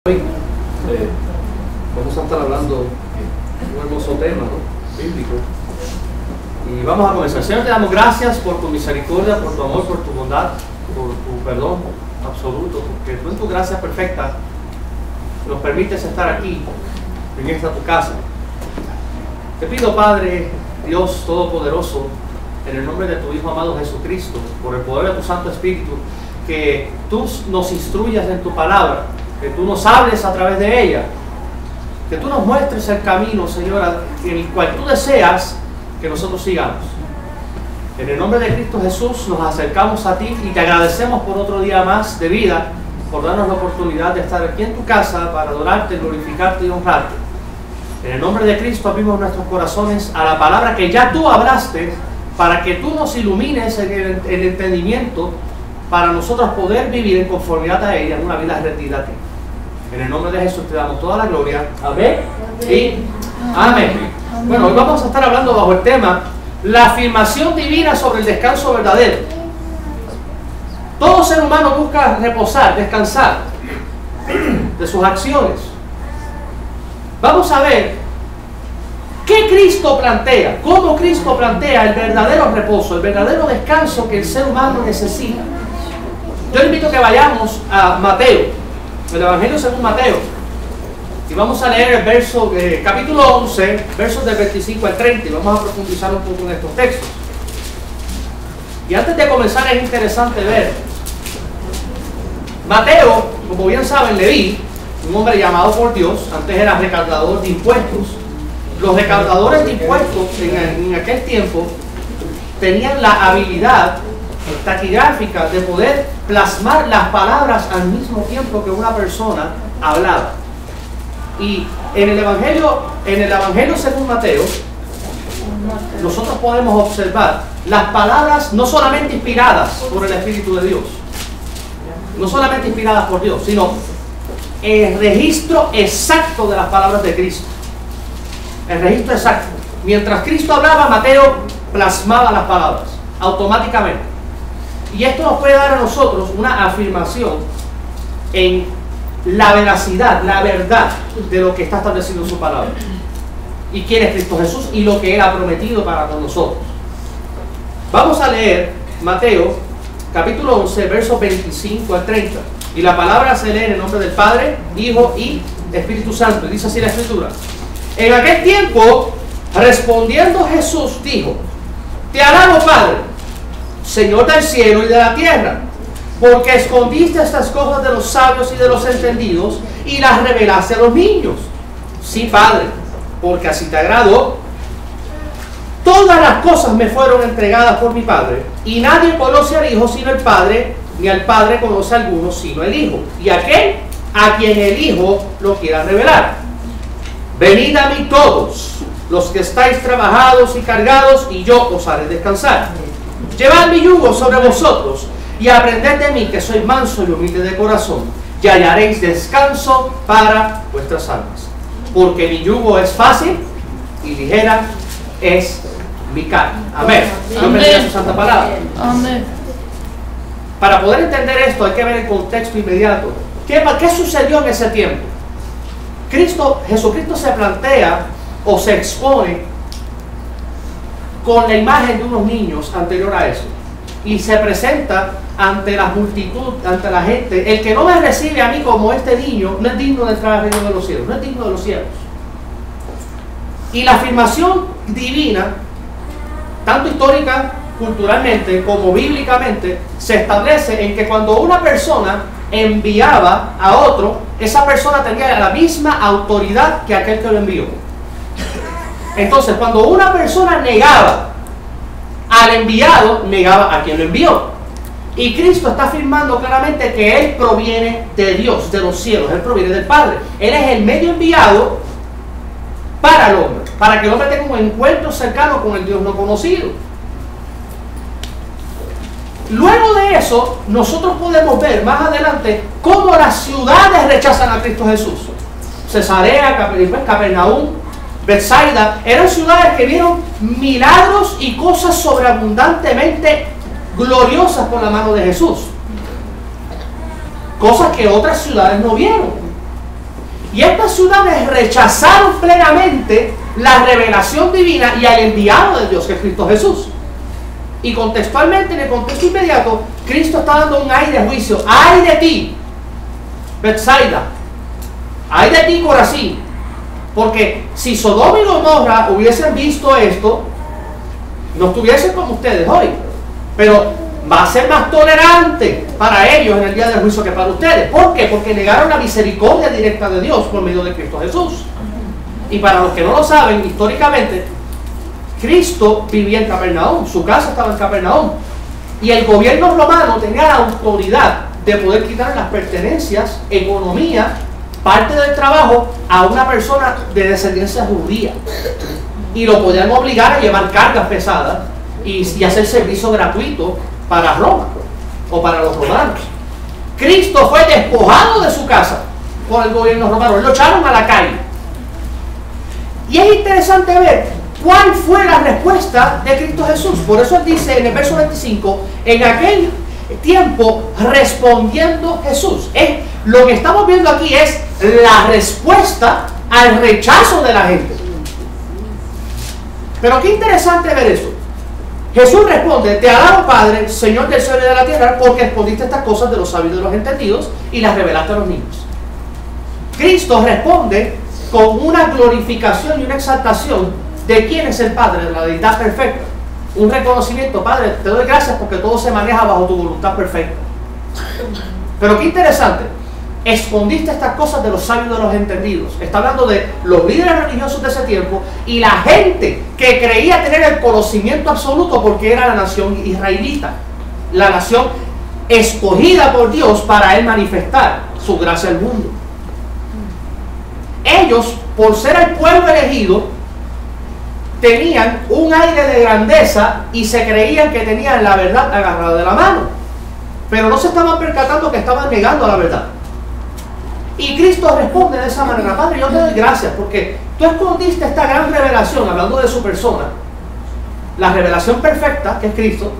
Hoy vamos a estar hablando de un hermoso tema, ¿no?, bíblico, y vamos a comenzar. Señor, te damos gracias por tu misericordia, por tu amor, por tu bondad, por tu perdón absoluto, porque tú en tu gracia perfecta nos permites estar aquí, en esta tu casa. Te pido, Padre Dios Todopoderoso, en el nombre de tu Hijo amado Jesucristo, por el poder de tu Santo Espíritu, que tú nos instruyas en tu palabra, que tú nos hables a través de ella, que tú nos muestres el camino, Señora, en el cual tú deseas que nosotros sigamos. En el nombre de Cristo Jesús nos acercamos a ti y te agradecemos por otro día más de vida, por darnos la oportunidad de estar aquí en tu casa para adorarte, glorificarte y honrarte. En el nombre de Cristo abrimos nuestros corazones a la palabra que ya tú hablaste, para que tú nos ilumines en el entendimiento, para nosotros poder vivir en conformidad a ella, en una vida rendida a ti. En el nombre de Jesús te damos toda la gloria. Amén. Y amén. Bueno, hoy vamos a estar hablando bajo el tema la afirmación divina sobre el descanso verdadero. Todo ser humano busca reposar, descansar de sus acciones. Vamos a ver qué Cristo plantea, cómo Cristo plantea el verdadero reposo, el verdadero descanso que el ser humano necesita. Yo invito a que vayamos a Mateo, el Evangelio según Mateo, y vamos a leer el verso, capítulo 11, versos del 25 al 30, y vamos a profundizar un poco en estos textos. Y antes de comenzar es interesante ver, Mateo, como bien saben, Leví, un hombre llamado por Dios, antes era recaudador de impuestos. Los recaudadores de impuestos en aquel tiempo tenían la habilidad taquigráfica de poder plasmar las palabras al mismo tiempo que una persona hablaba. Y en el Evangelio según Mateo, nosotros podemos observar las palabras no solamente inspiradas por el Espíritu de Dios, no solamente inspiradas por Dios, sino el registro exacto de las palabras de Cristo. El registro exacto. Mientras Cristo hablaba, Mateo plasmaba las palabras automáticamente. Y esto nos puede dar a nosotros una afirmación en la veracidad, la verdad de lo que está establecido en su palabra. Y quién es Cristo Jesús y lo que Él ha prometido para con nosotros. Vamos a leer Mateo, capítulo 11, versos 25 al 30. Y la palabra se lee en el nombre del Padre, Hijo y Espíritu Santo. Y dice así la Escritura. En aquel tiempo, respondiendo Jesús, dijo: Te alabo, Padre, Señor del cielo y de la tierra, porque escondiste estas cosas de los sabios y de los entendidos y las revelaste a los niños. Sí, Padre, porque así te agradó. Todas las cosas me fueron entregadas por mi Padre, y nadie conoce al Hijo sino el Padre, ni al Padre conoce a alguno sino el Hijo, y aquel a quien el Hijo lo quiera revelar. Venid a mí todos los que estáis trabajados y cargados, y yo os haré descansar. Llevad mi yugo sobre vosotros y aprended de mí, que soy manso y humilde de corazón, y hallaréis descanso para vuestras almas. Porque mi yugo es fácil y ligera es mi carga. Amén. Dios bendiga su santa palabra. Amén. Para poder entender esto hay que ver el contexto inmediato. ¿Qué sucedió en ese tiempo? Jesucristo se plantea o se expone con la imagen de unos niños anterior a eso, y se presenta ante la multitud, ante la gente: el que no me recibe a mí como este niño no es digno de entrar al reino de los cielos, no es digno de los cielos. Y la afirmación divina, tanto histórica, culturalmente como bíblicamente, se establece en que cuando una persona enviaba a otro, esa persona tenía la misma autoridad que aquel que lo envió. Entonces, cuando una persona negaba al enviado, negaba a quien lo envió. Y Cristo está afirmando claramente que Él proviene de Dios, de los cielos. Él proviene del Padre. Él es el medio enviado para el hombre, para que el hombre tenga un encuentro cercano con el Dios no conocido. Luego de eso, nosotros podemos ver más adelante cómo las ciudades rechazan a Cristo Jesús. Cesarea, Capernaum, Betsaida, eran ciudades que vieron milagros y cosas sobreabundantemente gloriosas por la mano de Jesús. Cosas que otras ciudades no vieron. Y estas ciudades rechazaron plenamente la revelación divina y al enviado de Dios, que es Cristo Jesús. Y contextualmente, en el contexto inmediato, Cristo está dando un ay de juicio. ¡Ay de ti, Betsaida! ¡Ay de ti, Corazín! Porque si Sodoma y Gomorra hubiesen visto esto, no estuviesen como ustedes hoy. Pero va a ser más tolerante para ellos en el día del juicio que para ustedes. ¿Por qué? Porque negaron la misericordia directa de Dios por medio de Cristo Jesús. Y para los que no lo saben, históricamente, Cristo vivía en Capernaum, su casa estaba en Capernaum. Y el gobierno romano tenía la autoridad de poder quitar las pertenencias, economía, parte del trabajo a una persona de descendencia judía. Y lo podían obligar a llevar cargas pesadas y hacer servicio gratuito para Roma o para los romanos. Cristo fue despojado de su casa por el gobierno romano, lo echaron a la calle. Y es interesante ver cuál fue la respuesta de Cristo Jesús. Por eso él dice en el verso 25, en aquel tiempo respondiendo Jesús. Lo que estamos viendo aquí es la respuesta al rechazo de la gente. Pero qué interesante ver eso. Jesús responde: te alabo, Padre, Señor del cielo y de la tierra, porque escondiste estas cosas de los sabios y de los entendidos y las revelaste a los niños. Cristo responde con una glorificación y una exaltación de quién es el Padre, de la deidad perfecta. Un reconocimiento: Padre, te doy gracias porque todo se maneja bajo tu voluntad perfecta. Pero qué interesante, escondiste estas cosas de los sabios y de los entendidos. Está hablando de los líderes religiosos de ese tiempo y la gente que creía tener el conocimiento absoluto porque era la nación israelita, la nación escogida por Dios para él manifestar su gracia al mundo. Ellos, por ser el pueblo elegido, tenían un aire de grandeza y se creían que tenían la verdad agarrada de la mano, pero no se estaban percatando que estaban negando la verdad. Y Cristo responde de esa manera: Padre, yo te doy gracias porque tú escondiste esta gran revelación, hablando de su persona, la revelación perfecta que es Cristo,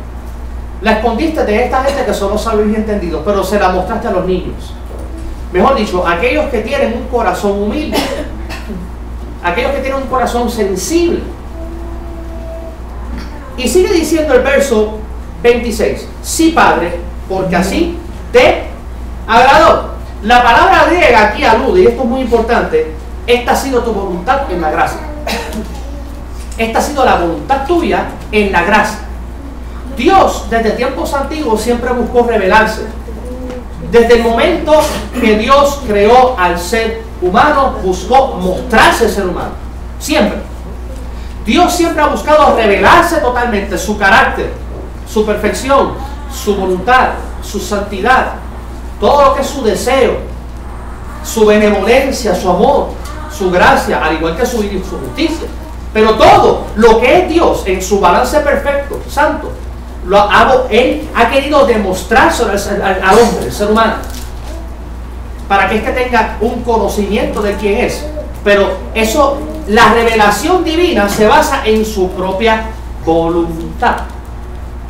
la escondiste de esta gente que son los sabios y entendidos, pero se la mostraste a los niños. Mejor dicho, aquellos que tienen un corazón humilde, aquellos que tienen un corazón sensible. Y sigue diciendo el verso 26: sí, Padre, porque así te agradó. La palabra griega aquí alude, y esto es muy importante: esta ha sido tu voluntad en la gracia. Esta ha sido la voluntad tuya en la gracia. Dios desde tiempos antiguos siempre buscó revelarse. Desde el momento que Dios creó al ser humano, buscó mostrarse al ser humano. Siempre. Dios siempre ha buscado revelarse totalmente su carácter, su perfección, su voluntad, su santidad, todo lo que es su deseo, su benevolencia, su amor, su gracia, al igual que su justicia. Pero todo lo que es Dios en su balance perfecto, santo, Él ha querido demostrarse al hombre, al ser humano, para que éste tenga un conocimiento de quién es. Pero eso, la revelación divina se basa en su propia voluntad,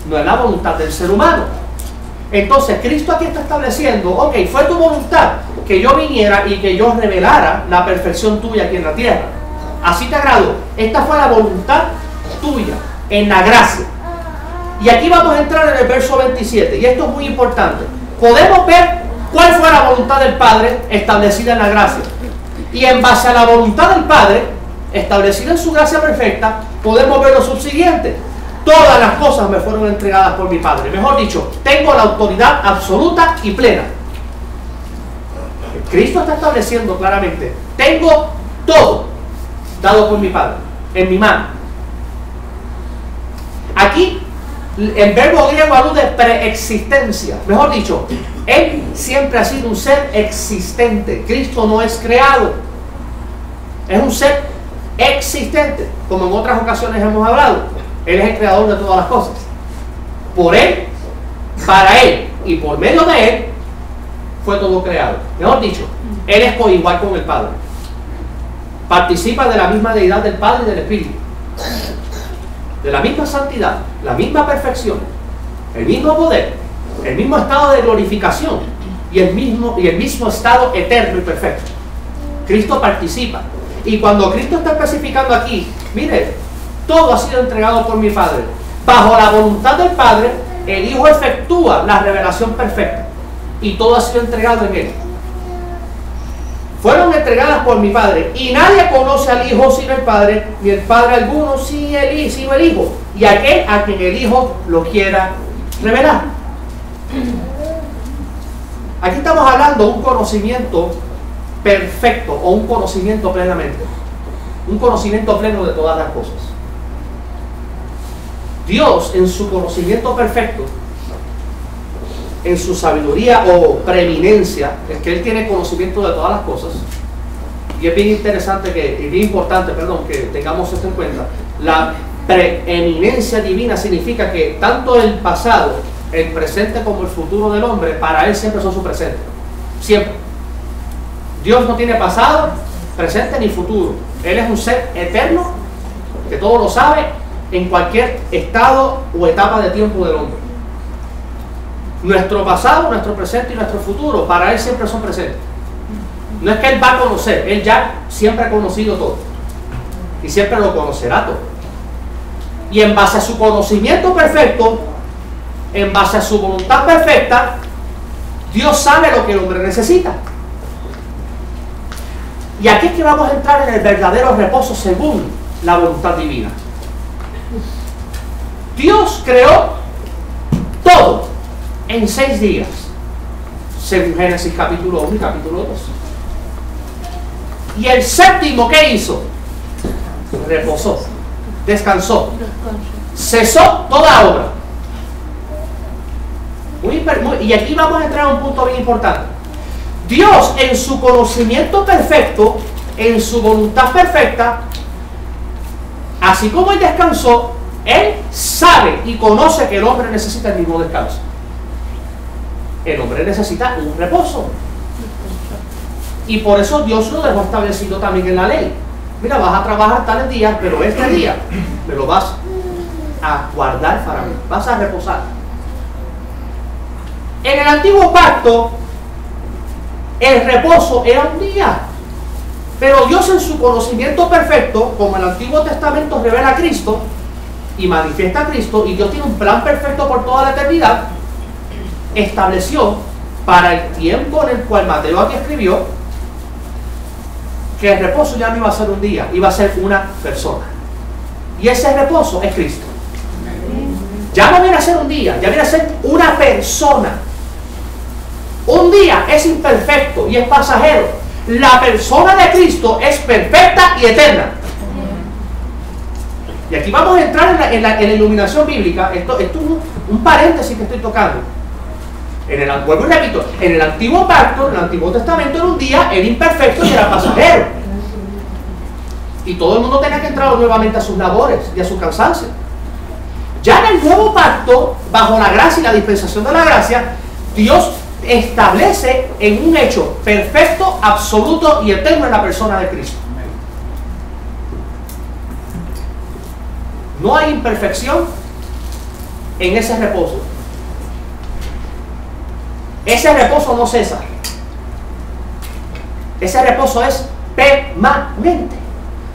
no en la voluntad del ser humano. Entonces Cristo aquí está estableciendo: ok, fue tu voluntad que yo viniera y que yo revelara la perfección tuya aquí en la tierra. Así te agradó. Esta fue la voluntad tuya en la gracia. Y aquí vamos a entrar en el verso 27, y esto es muy importante. Podemos ver cuál fue la voluntad del Padre establecida en la gracia. Y en base a la voluntad del Padre establecida en su gracia perfecta, podemos ver lo subsiguiente: todas las cosas me fueron entregadas por mi Padre. Mejor dicho, tengo la autoridad absoluta y plena. Cristo está estableciendo claramente: tengo todo dado por mi Padre en mi mano. Aquí el verbo griego alude a preexistencia. Mejor dicho, Él siempre ha sido un ser existente. Cristo no es creado, es un ser existente, como en otras ocasiones hemos hablado. Él es el creador de todas las cosas. Por Él, para Él y por medio de Él fue todo creado. Mejor dicho, Él es coigual con el Padre. Participa de la misma deidad del Padre y del Espíritu, de la misma santidad, la misma perfección, el mismo poder, el mismo estado de glorificación y el mismo estado eterno y perfecto. Cristo participa. Y cuando Cristo está especificando aquí, mire, todo ha sido entregado por mi Padre. Bajo la voluntad del Padre, el Hijo efectúa la revelación perfecta. Y todo ha sido entregado en Él. Fueron entregadas por mi Padre. Y nadie conoce al Hijo sino el Padre, ni el Padre alguno sino el Hijo. Y aquel a quien el Hijo lo quiera revelar. Aquí estamos hablando de un conocimiento perfecto o un conocimiento plenamente. Un conocimiento pleno de todas las cosas. Dios, en su conocimiento perfecto, en su sabiduría o preeminencia, es que Él tiene conocimiento de todas las cosas. Y es bien interesante y bien importante, que tengamos esto en cuenta. La preeminencia divina significa que tanto el pasado, el presente como el futuro del hombre, para Él siempre son su presente. Siempre. Dios no tiene pasado, presente ni futuro. Él es un ser eterno que todo lo sabe en cualquier estado o etapa de tiempo del hombre. Nuestro pasado, nuestro presente y nuestro futuro, para Él siempre son presentes. No es que Él va a conocer, Él ya siempre ha conocido todo. Y siempre lo conocerá todo. Y en base a su conocimiento perfecto, en base a su voluntad perfecta, Dios sabe lo que el hombre necesita. Y aquí es que vamos a entrar en el verdadero reposo según la voluntad divina. Dios creó todo en 6 días, según Génesis capítulo 1 y capítulo 2. Y el séptimo, ¿qué hizo? Reposó, descansó, cesó toda obra. Y aquí vamos a entrar a un punto bien importante. Dios, en su conocimiento perfecto, en su voluntad perfecta, así como Él descansó, Él sabe y conoce que el hombre necesita el mismo descanso. El hombre necesita un reposo. Y por eso Dios lo dejó establecido también en la ley. Mira, vas a trabajar tales días, pero este día me lo vas a guardar para mí. Vas a reposar. En el antiguo pacto, el reposo era un día. Pero Dios, en su conocimiento perfecto, como el Antiguo Testamento revela a Cristo y manifiesta a Cristo, y Dios tiene un plan perfecto por toda la eternidad, estableció para el tiempo en el cual Mateo aquí escribió que el reposo ya no iba a ser un día, iba a ser una persona. Y ese reposo es Cristo. Ya no viene a ser un día, ya viene a ser una persona. Un día es imperfecto y es pasajero. La persona de Cristo es perfecta y eterna. Y aquí vamos a entrar en la iluminación bíblica. Esto es un paréntesis que estoy tocando. Vuelvo y repito, en el antiguo pacto, en el Antiguo Testamento, era un día, era imperfecto y era pasajero. Y todo el mundo tenía que entrar nuevamente a sus labores y a su cansancio. Ya en el nuevo pacto, bajo la gracia y la dispensación de la gracia, Dios establece en un hecho perfecto, absoluto y eterno en la persona de Cristo. No hay imperfección en ese reposo. Ese reposo no cesa. Ese reposo es permanente.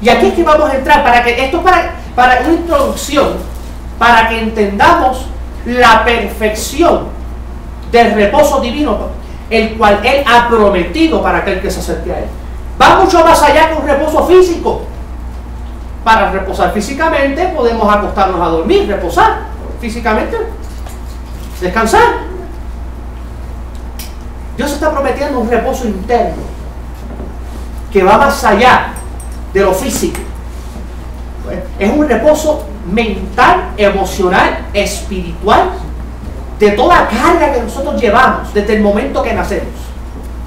Y aquí es que vamos a entrar esto es para una introducción, para que entendamos la perfección del reposo divino, el cual Él ha prometido para aquel que se acerque a Él. Va mucho más allá que un reposo físico. Para reposar físicamente podemos acostarnos a dormir, reposar físicamente, descansar. Dios está prometiendo un reposo interno que va más allá de lo físico. Es un reposo mental, emocional, espiritual, de toda carga que nosotros llevamos desde el momento que nacemos.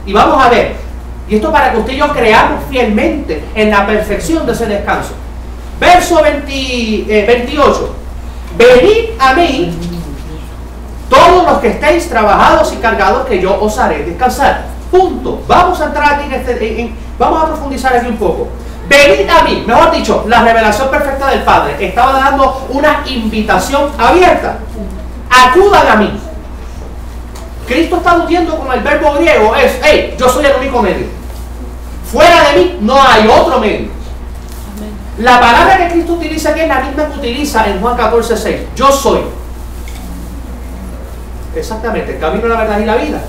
Y vamos a ver, y esto para que usted y yo creamos fielmente en la perfección de ese descanso. Verso 28. Venid a mí todos los que estéis trabajados y cargados, que yo os haré descansar. Punto. Vamos a entrar aquí vamos a profundizar aquí un poco. Venid a mí, mejor dicho, la revelación perfecta del Padre estaba dando una invitación abierta. Acudan a mí. Cristo está aludiendo con el verbo griego, hey, yo soy el único medio. Fuera de mí no hay otro medio. La palabra que Cristo utiliza aquí es la misma que utiliza en Juan 14:6. Yo soy. Exactamente, el camino, la verdad y la vida.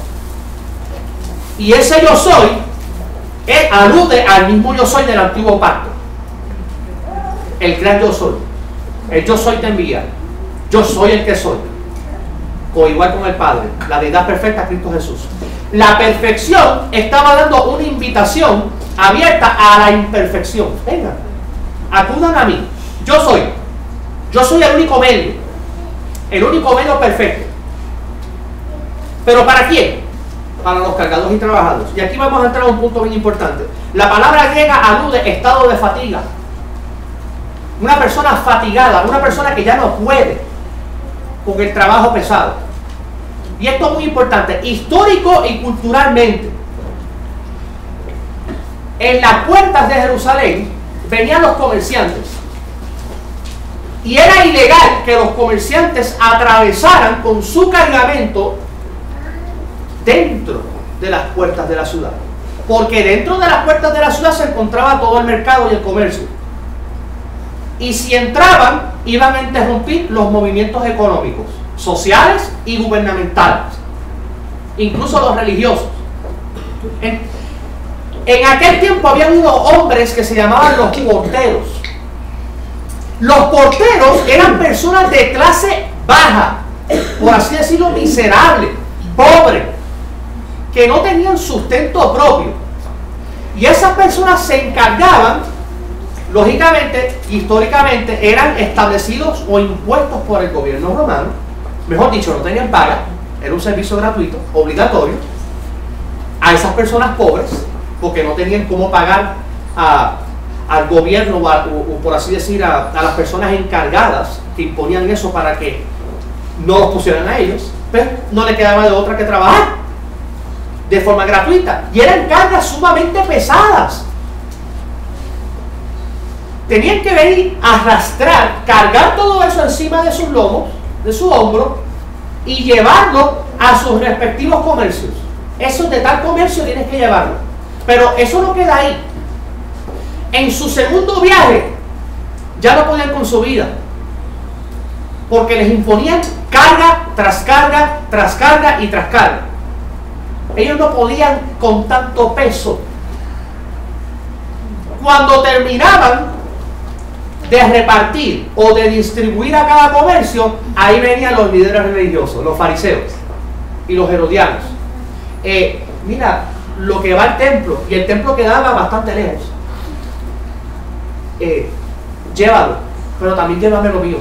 Y ese yo soy alude al mismo yo soy del antiguo pacto. El gran yo soy. El yo soy te envía. Yo soy el que soy. O igual con el Padre. La deidad perfecta, Cristo Jesús. La perfección estaba dando una invitación abierta a la imperfección. Vengan, acudan a mí. Yo soy. Yo soy el único medio. El único medio perfecto. ¿Pero para quién? Para los cargados y trabajados. Y aquí vamos a entrar a un punto bien importante. La palabra griega alude a estado de fatiga. Una persona fatigada, una persona que ya no puede con el trabajo pesado. Y esto es muy importante, histórico y culturalmente. En las puertas de Jerusalén venían los comerciantes. Y era ilegal que los comerciantes atravesaran con su cargamento dentro de las puertas de la ciudad. Porque dentro de las puertas de la ciudad se encontraba todo el mercado y el comercio. Y si entraban, iban a interrumpir los movimientos económicos, sociales y gubernamentales, incluso los religiosos. En aquel tiempo había unos hombres que se llamaban los porteros. Los porteros eran personas de clase baja, por así decirlo, miserable, pobre, que no tenían sustento propio. Y esas personas se encargaban, lógicamente, históricamente, eran establecidos o impuestos por el gobierno romano. Mejor dicho, no tenían paga, era un servicio gratuito, obligatorio, a esas personas pobres, porque no tenían cómo pagar al gobierno o por así decir, a las personas encargadas que imponían eso para que no los pusieran a ellos, pero no le quedaba de otra que trabajar de forma gratuita. Y eran cargas sumamente pesadas. Tenían que venir a arrastrar, cargar todo eso encima de sus lomos, de su hombro, y llevarlo a sus respectivos comercios. Eso de tal comercio tienes que llevarlo. Pero eso no queda ahí. En su segundo viaje ya no podían con su vida, porque les imponían carga tras carga, tras carga y tras carga. Ellos no podían con tanto peso. Cuando terminaban de repartir o de distribuir a cada comercio, ahí venían los líderes religiosos, los fariseos y los herodianos. Mira, lo que va al templo, y el templo quedaba bastante lejos, llévalo, pero también llévame lo mío,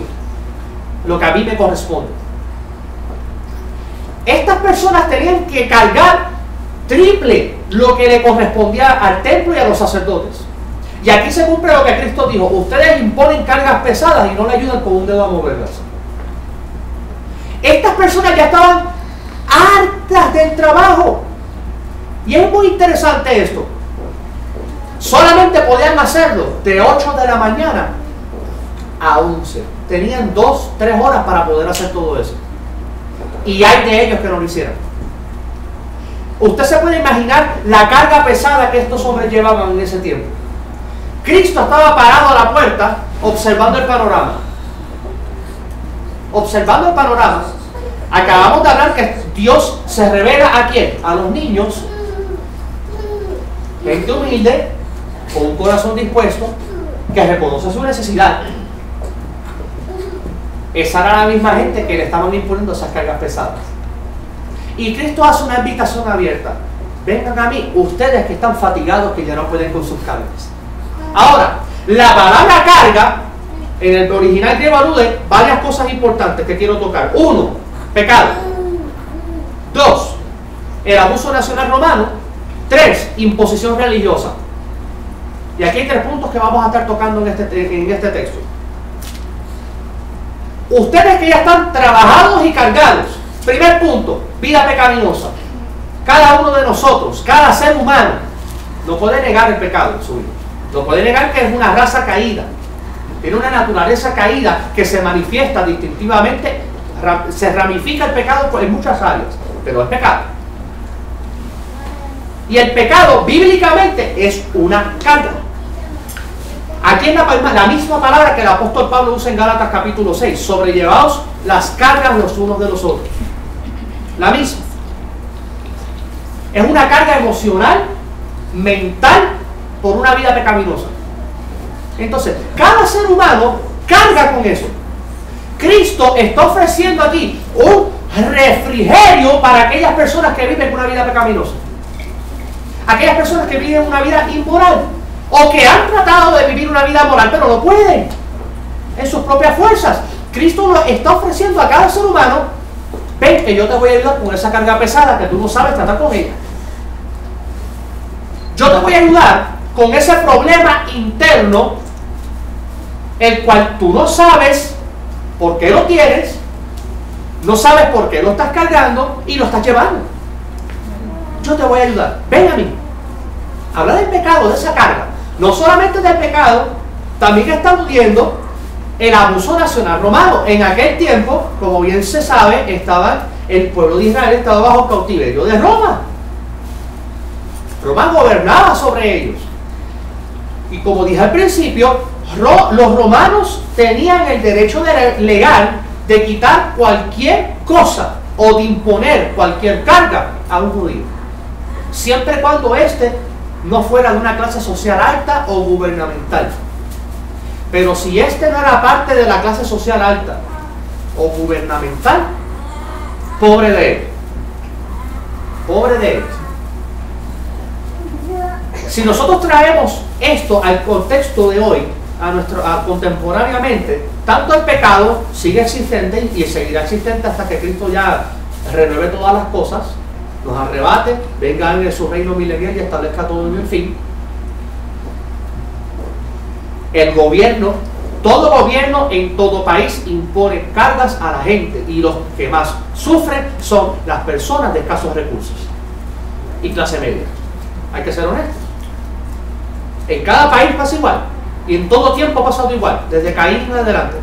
lo que a mí me corresponde. Estas personas tenían que cargar triple lo que le correspondía al templo y a los sacerdotes. Y aquí se cumple lo que Cristo dijo: ustedes imponen cargas pesadas y no le ayudan con un dedo a moverlas. Estas personas ya estaban hartas del trabajo. Y es muy interesante esto. Solamente podían hacerlo de 8 de la mañana a 11. Tenían 2-3 horas para poder hacer todo eso. Y hay de ellos que no lo hicieran. Usted se puede imaginar la carga pesada que estos hombres llevaban en ese tiempo. Cristo estaba parado a la puerta observando el panorama. Observando el panorama. Acabamos de hablar que Dios se revela ¿a quién? A los niños. Gente humilde, con un corazón dispuesto, que reconoce su necesidad. Esa era la misma gente que le estaban imponiendo esas cargas pesadas. Y Cristo hace una invitación abierta: vengan a mí, ustedes que están fatigados, que ya no pueden con sus cargas. Ahora, la palabra carga, en el original griego alude varias cosas importantes que quiero tocar. 1, pecado. 2, el abuso nacional romano. 3, imposición religiosa. Y aquí hay 3 puntos que vamos a estar tocando en este texto. Ustedes que ya están trabajados y cargados. Primer punto, vida pecaminosa. Cada uno de nosotros, cada ser humano, no puede negar el pecado en su vida. No puede negar que es una raza caída. Tiene una naturaleza caída que se manifiesta distintivamente. Se ramifica el pecado en muchas áreas, pero es pecado. Y el pecado, bíblicamente, es una carga. Aquí en la misma palabra que el apóstol Pablo usa en Gálatas capítulo 6, sobrellevaos las cargas los unos de los otros. La misma. Es una carga emocional, mental, por una vida pecaminosa. Entonces, cada ser humano carga con eso. Cristo está ofreciendo aquí un refrigerio para aquellas personas que viven una vida pecaminosa. Aquellas personas que viven una vida inmoral. O que han tratado de vivir una vida moral, pero no pueden. En sus propias fuerzas. Cristo lo está ofreciendo a cada ser humano. Ven que yo te voy a ayudar con esa carga pesada que tú no sabes tratar con ella. Yo te voy a ayudar con ese problema interno, el cual tú no sabes por qué lo tienes, no sabes por qué lo estás cargando y lo estás llevando. Yo te voy a ayudar. Ven a mí. Habla del pecado, de esa carga. No solamente del pecado, también estamos viendo el abuso nacional romano. En aquel tiempo, como bien se sabe, el pueblo de Israel estaba bajo cautiverio de Roma. Roma gobernaba sobre ellos. Y como dije al principio, los romanos tenían el derecho legal de quitar cualquier cosa o de imponer cualquier carga a un judío, siempre y cuando éste no fuera de una clase social alta o gubernamental. Pero si éste no era parte de la clase social alta o gubernamental, pobre de él. Pobre de él. Si nosotros traemos esto al contexto de hoy, contemporáneamente, tanto el pecado sigue existente y seguirá existente hasta que Cristo ya renueve todas las cosas, nos arrebate, venga en su reino milenial y establezca todo en el fin. El gobierno, todo gobierno en todo país impone cargas a la gente, y los que más sufren son las personas de escasos recursos y clase media. Hay que ser honestos. En cada país pasa igual, y en todo tiempo ha pasado igual, desde Caín en adelante,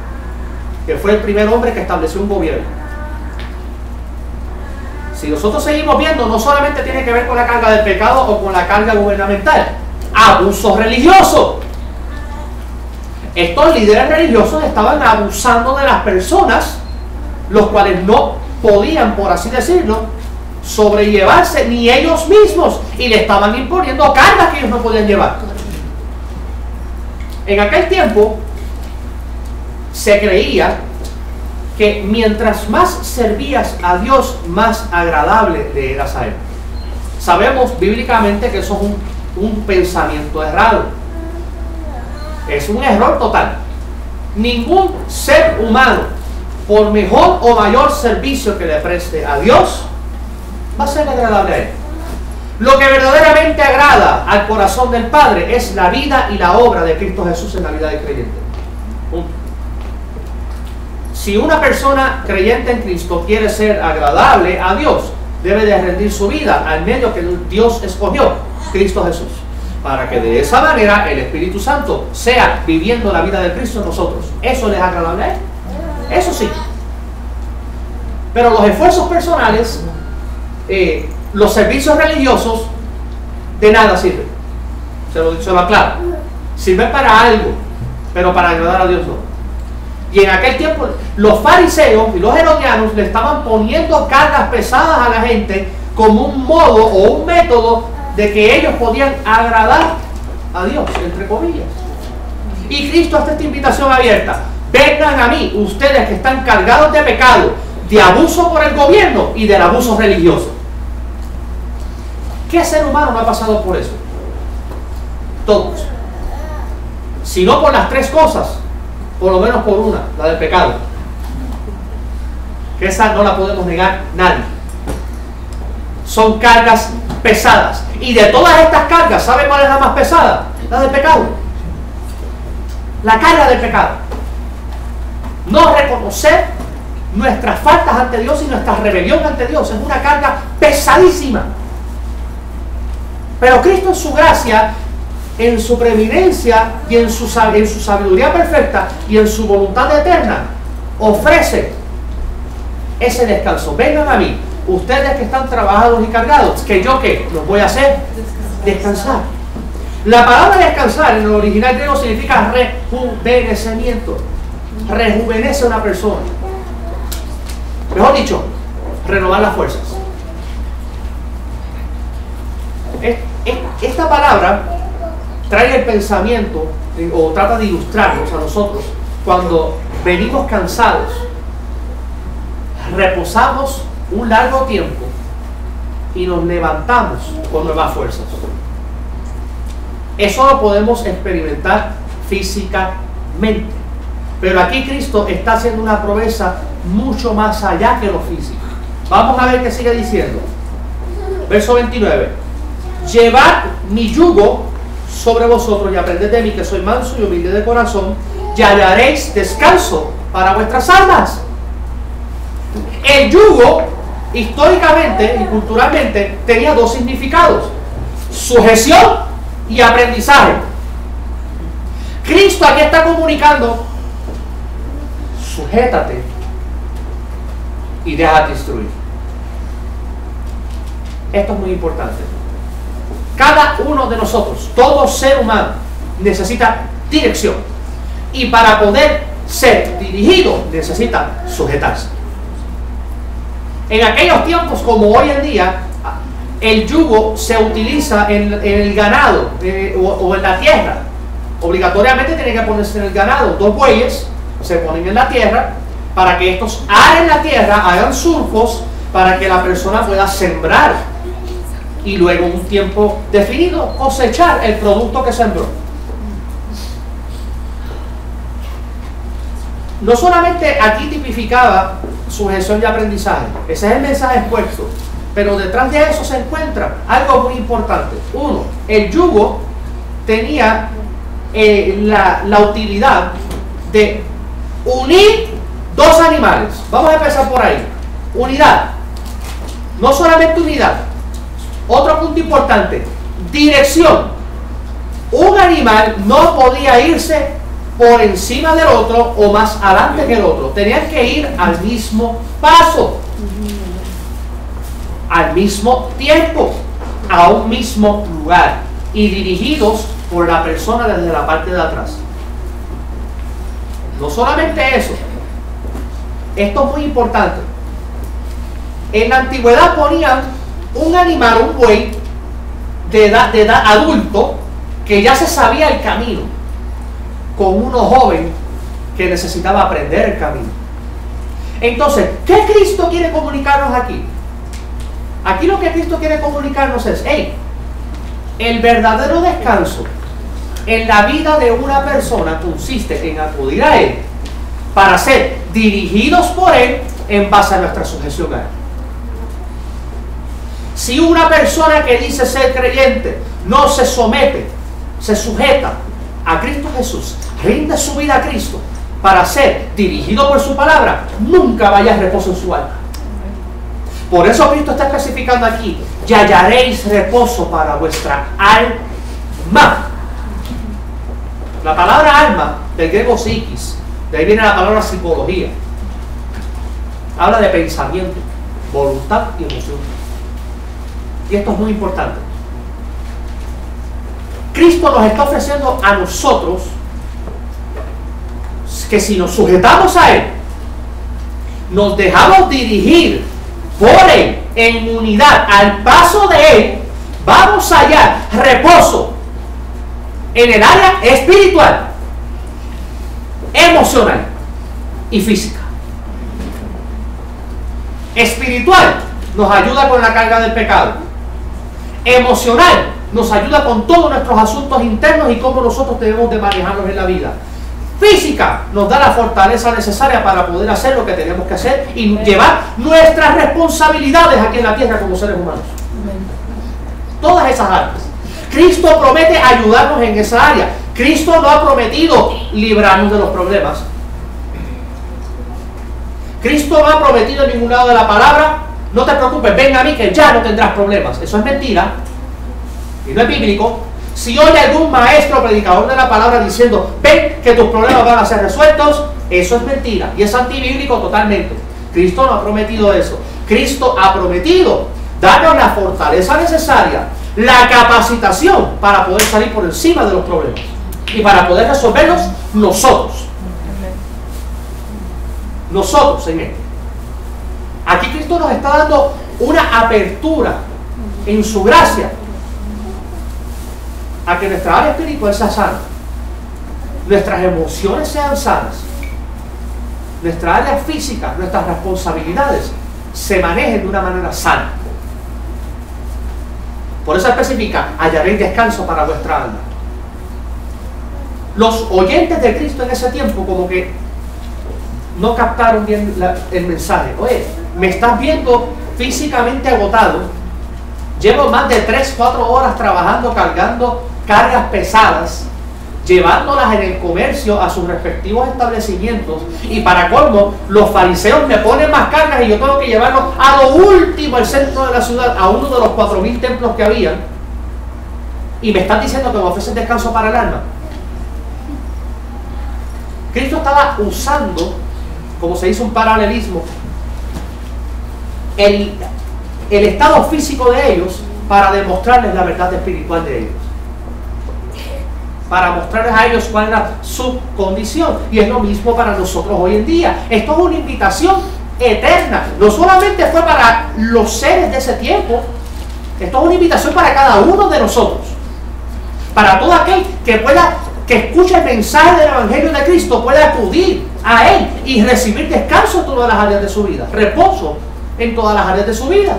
que fue el primer hombre que estableció un gobierno. Si nosotros seguimos viendo, no solamente tiene que ver con la carga del pecado o con la carga gubernamental, abuso religioso. Estos líderes religiosos estaban abusando de las personas, los cuales no podían, por así decirlo, sobrellevarse ni ellos mismos, y le estaban imponiendo cargas que ellos no podían llevar. En aquel tiempo se creía que mientras más servías a Dios, más agradable le eras a Él. Sabemos bíblicamente que eso es un pensamiento errado. Es un error total. Ningún ser humano, por mejor o mayor servicio que le preste a Dios, va a ser agradable a Él. Lo que verdaderamente agrada al corazón del Padre es la vida y la obra de Cristo Jesús en la vida del creyente. Si una persona creyente en Cristo quiere ser agradable a Dios, debe de rendir su vida al medio que Dios escogió, Cristo Jesús, para que de esa manera el Espíritu Santo sea viviendo la vida de Cristo en nosotros. ¿Eso le es agradable a Él? Eso sí. Pero los esfuerzos personales, los servicios religiosos, de nada sirven. Se lo aclaro. Sirven para algo, pero para agradar a Dios no. Y en aquel tiempo los fariseos y los herodianos le estaban poniendo cargas pesadas a la gente como un modo o un método de que ellos podían agradar a Dios, entre comillas. Y Cristo hace esta invitación abierta: vengan a mí, ustedes que están cargados de pecado, de abuso por el gobierno y del abuso religioso. ¿Qué ser humano no ha pasado por eso? Todos. Si no por las tres cosas, por lo menos por una, la del pecado. Que esa no la podemos negar nadie. Son cargas pesadas. Y de todas estas cargas, ¿sabe cuál es la más pesada? La del pecado. La carga del pecado. No reconocer nuestras faltas ante Dios y nuestra rebelión ante Dios. Es una carga pesadísima. Pero Cristo en su gracia, en su preeminencia y en su sabiduría perfecta y en su voluntad eterna, ofrece ese descanso. Vengan a mí, ustedes que están trabajados y cargados, que yo qué, los voy a hacer descansar. La palabra descansar en el original griego significa rejuvenecimiento. Rejuvenece a una persona. Mejor dicho, renovar las fuerzas. Esta palabra trae el pensamiento o trata de ilustrarnos a nosotros cuando venimos cansados, reposamos un largo tiempo y nos levantamos con nuevas fuerzas. Eso lo podemos experimentar físicamente, pero aquí Cristo está haciendo una promesa mucho más allá que lo físico. Vamos a ver qué sigue diciendo. Verso 29. Llevad mi yugo sobre vosotros y aprended de mí, que soy manso y humilde de corazón, y hallaréis descanso para vuestras almas. El yugo, históricamente y culturalmente, tenía dos significados: sujeción y aprendizaje. Cristo aquí está comunicando: sujétate y déjate instruir. Esto es muy importante. Cada uno de nosotros, todo ser humano, necesita dirección. Y para poder ser dirigido, necesita sujetarse. En aquellos tiempos, como hoy en día, el yugo se utiliza en el ganado o en la tierra. Obligatoriamente tiene que ponerse en el ganado. Dos bueyes se ponen en la tierra para que estos aren la tierra, hagan surcos, para que la persona pueda sembrar y luego en un tiempo definido cosechar el producto que sembró. No solamente aquí tipificaba sujeción y aprendizaje, ese es el mensaje expuesto, pero detrás de eso se encuentra algo muy importante. Uno, el yugo tenía la utilidad de unir dos animales. Vamos a empezar por ahí. Unidad. No solamente unidad. Otro punto importante: dirección. Un animal no podía irse por encima del otro o más adelante que el otro. Tenían que ir al mismo paso, al mismo tiempo, a un mismo lugar y dirigidos por la persona desde la parte de atrás. No solamente eso, esto es muy importante. En la antigüedad ponían un animal, un buey de edad adulto, que ya se sabía el camino, con uno joven que necesitaba aprender el camino. Entonces, ¿qué Cristo quiere comunicarnos aquí? Aquí lo que Cristo quiere comunicarnos es: hey, el verdadero descanso en la vida de una persona consiste en acudir a Él para ser dirigidos por Él en base a nuestra sujeción a Él. Si una persona que dice ser creyente no se somete, se sujeta a Cristo Jesús, rinde su vida a Cristo para ser dirigido por su palabra, nunca vaya a reposo en su alma. Por eso Cristo está especificando aquí: y hallaréis reposo para vuestra alma. La palabra alma, del griego psiquis, de ahí viene la palabra psicología. Habla de pensamiento, voluntad y emoción. Y esto es muy importante. Cristo nos está ofreciendo a nosotros que si nos sujetamos a Él, nos dejamos dirigir por Él en unidad al paso de Él, vamos a hallar reposo en el área espiritual, emocional y física. Espiritual nos ayuda con la carga del pecado. Emocional nos ayuda con todos nuestros asuntos internos y cómo nosotros debemos de manejarlos en la vida. Física nos da la fortaleza necesaria para poder hacer lo que tenemos que hacer y llevar nuestras responsabilidades aquí en la tierra como seres humanos. Todas esas áreas. Cristo promete ayudarnos en esa área. Cristo no ha prometido librarnos de los problemas. Cristo no ha prometido en ningún lado de la palabra: no te preocupes, ven a mí que ya no tendrás problemas. Eso es mentira y no es bíblico. Si oye algún maestro predicador de la palabra diciendo: ven que tus problemas van a ser resueltos, eso es mentira y es antibíblico totalmente. Cristo no ha prometido eso. Cristo ha prometido darnos la fortaleza necesaria, la capacitación para poder salir por encima de los problemas y para poder resolverlos nosotros. Nosotros en él. Aquí Cristo nos está dando una apertura en su gracia a que nuestra área espiritual sea sana, nuestras emociones sean sanas, nuestra área física, nuestras responsabilidades se manejen de una manera sana. Por eso especifica: hallaréis descanso para vuestra alma. Los oyentes de Cristo en ese tiempo como que no captaron bien el mensaje. Oye, me estás viendo físicamente agotado, llevo más de 3-4 horas trabajando, cargando cargas pesadas, llevándolas en el comercio a sus respectivos establecimientos, y para colmo los fariseos me ponen más cargas y yo tengo que llevarlos a lo último al centro de la ciudad, a uno de los 4000 templos que había, y me están diciendo que me ofrecen descanso para el alma. Cristo estaba usando, como se dice, un paralelismo, el estado físico de ellos para demostrarles la verdad espiritual de ellos, para mostrarles a ellos cuál era su condición. Y es lo mismo para nosotros hoy en día. Esto es una invitación eterna. No solamente fue para los seres de ese tiempo, esto es una invitación para cada uno de nosotros, para todo aquel que escuche el mensaje del Evangelio de Cristo, puede acudir a Él y recibir descanso en todas las áreas de su vida, reposo en todas las áreas de su vida.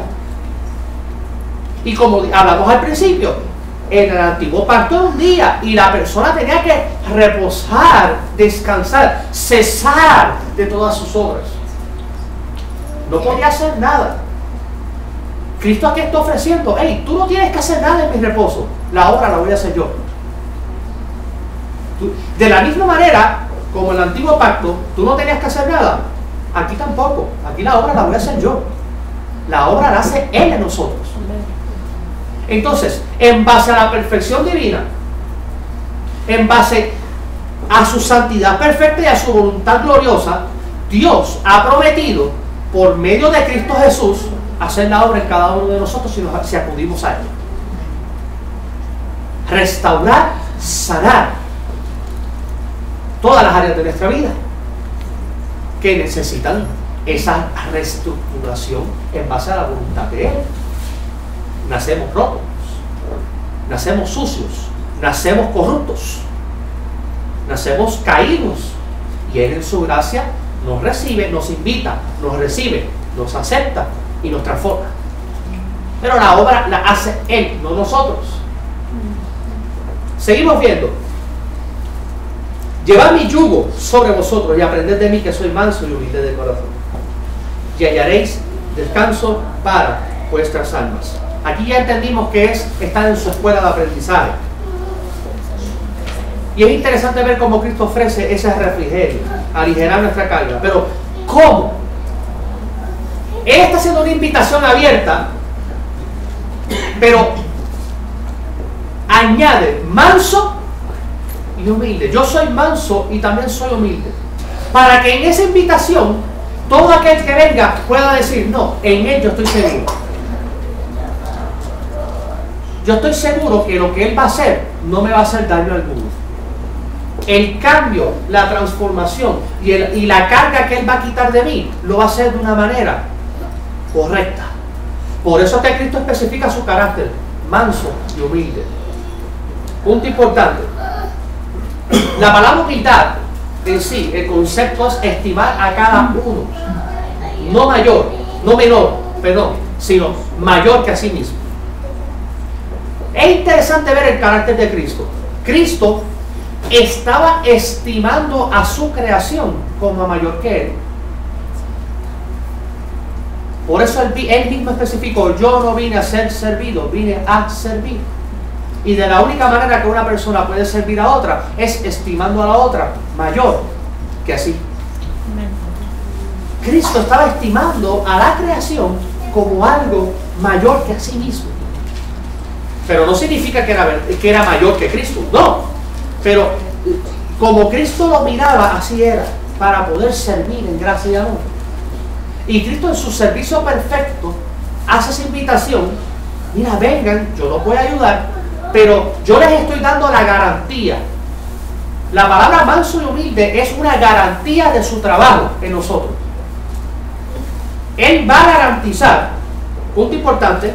Y como hablamos al principio, en el antiguo pacto era un día y la persona tenía que reposar, descansar, cesar de todas sus obras. No podía hacer nada. Cristo aquí está ofreciendo: hey, tú no tienes que hacer nada en mi reposo, la obra la voy a hacer yo. De la misma manera como en el antiguo pacto tú no tenías que hacer nada, aquí tampoco. Aquí la obra la voy a hacer yo. La obra la hace Él en nosotros. Entonces, en base a la perfección divina, en base a su santidad perfecta y a su voluntad gloriosa, Dios ha prometido, por medio de Cristo Jesús, hacer la obra en cada uno de nosotros si acudimos a Él. Restaurar, sanar todas las áreas de nuestra vida que necesitan esa reestructuración en base a la voluntad de Él. Nacemos rotos, nacemos sucios, nacemos corruptos, nacemos caídos, y Él en su gracia nos recibe, nos invita, nos recibe, nos acepta y nos transforma. Pero la obra la hace Él, no nosotros. Seguimos viendo: llevad mi yugo sobre vosotros y aprended de mí, que soy manso y humilde de corazón, y hallaréis descanso para vuestras almas. Aquí ya entendimos que es estar en su escuela de aprendizaje. Y es interesante ver cómo Cristo ofrece ese refrigerio, aligerar nuestra carga. Pero ¿cómo? Él está haciendo una invitación abierta, pero añade manso y humilde. Yo soy manso y también soy humilde, para que en esa invitación todo aquel que venga pueda decir: no, en Él yo estoy seguro. Yo estoy seguro que lo que Él va a hacer no me va a hacer daño alguno. El cambio, la transformación y la carga que Él va a quitar de mí, lo va a hacer de una manera correcta. Por eso que Cristo especifica su carácter: manso y humilde. Punto importante: la palabra humildad en sí, el concepto es estimar a cada uno, no mayor, no menor, perdón, sino mayor que a sí mismo. Es interesante ver el carácter de Cristo. Cristo estaba estimando a su creación como a mayor que Él. Por eso Él mismo especificó: yo no vine a ser servido, vine a servir. Y de la única manera que una persona puede servir a otra es estimando a la otra mayor que a sí. Cristo estaba estimando a la creación como algo mayor que a sí mismo. Pero no significa que era mayor que Cristo, no. Pero como Cristo lo miraba, así era, para poder servir en gracia y amor. Y Cristo en su servicio perfecto hace esa invitación. Mira, vengan, yo los voy a ayudar, pero yo les estoy dando la garantía. La palabra manso y humilde es una garantía de su trabajo en nosotros. Él va a garantizar, punto importante,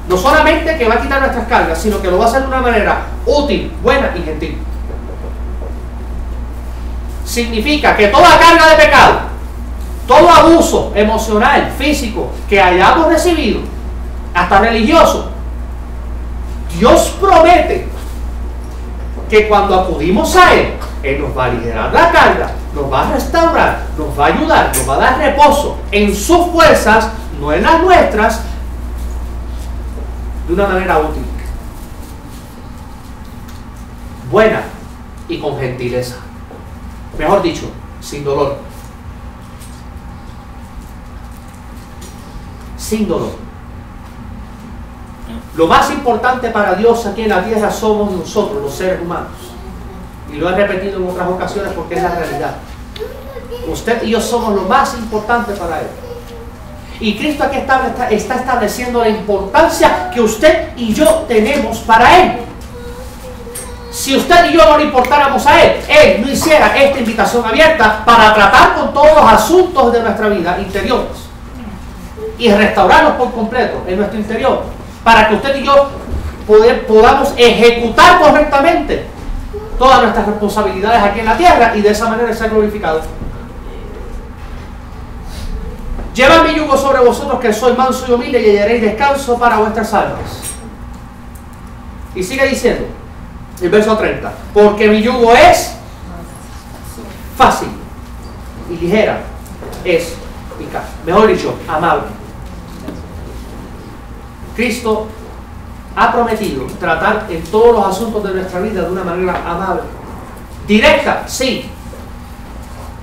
no solamente que va a quitar nuestras cargas, sino que lo va a hacer de una manera útil, buena y gentil. Significa que toda carga de pecado, todo abuso emocional, físico que hayamos recibido, hasta religioso, Dios promete que cuando acudimos a Él, Él nos va a aligerar la carga, nos va a restaurar, nos va a ayudar, nos va a dar reposo en sus fuerzas, no en las nuestras, de una manera útil, buena y con gentileza. Mejor dicho, sin dolor. Sin dolor. Lo más importante para Dios aquí en la tierra somos nosotros, los seres humanos. Y lo he repetido en otras ocasiones porque es la realidad. Usted y yo somos lo más importante para Él. Y Cristo aquí está estableciendo la importancia que usted y yo tenemos para Él. Si usted y yo no le importáramos a Él, Él no hiciera esta invitación abierta para tratar con todos los asuntos de nuestra vida interiores y restaurarnos por completo en nuestro interior, para que usted y yo podamos ejecutar correctamente todas nuestras responsabilidades aquí en la tierra y de esa manera ser glorificados. Llevad mi yugo sobre vosotros, que soy manso y humilde, y hallaréis descanso para vuestras almas. Y sigue diciendo, el verso 30, porque mi yugo es fácil y ligera es mi carga. Mejor dicho, amable. Cristo ha prometido tratar en todos los asuntos de nuestra vida de una manera amable. Directa, sí.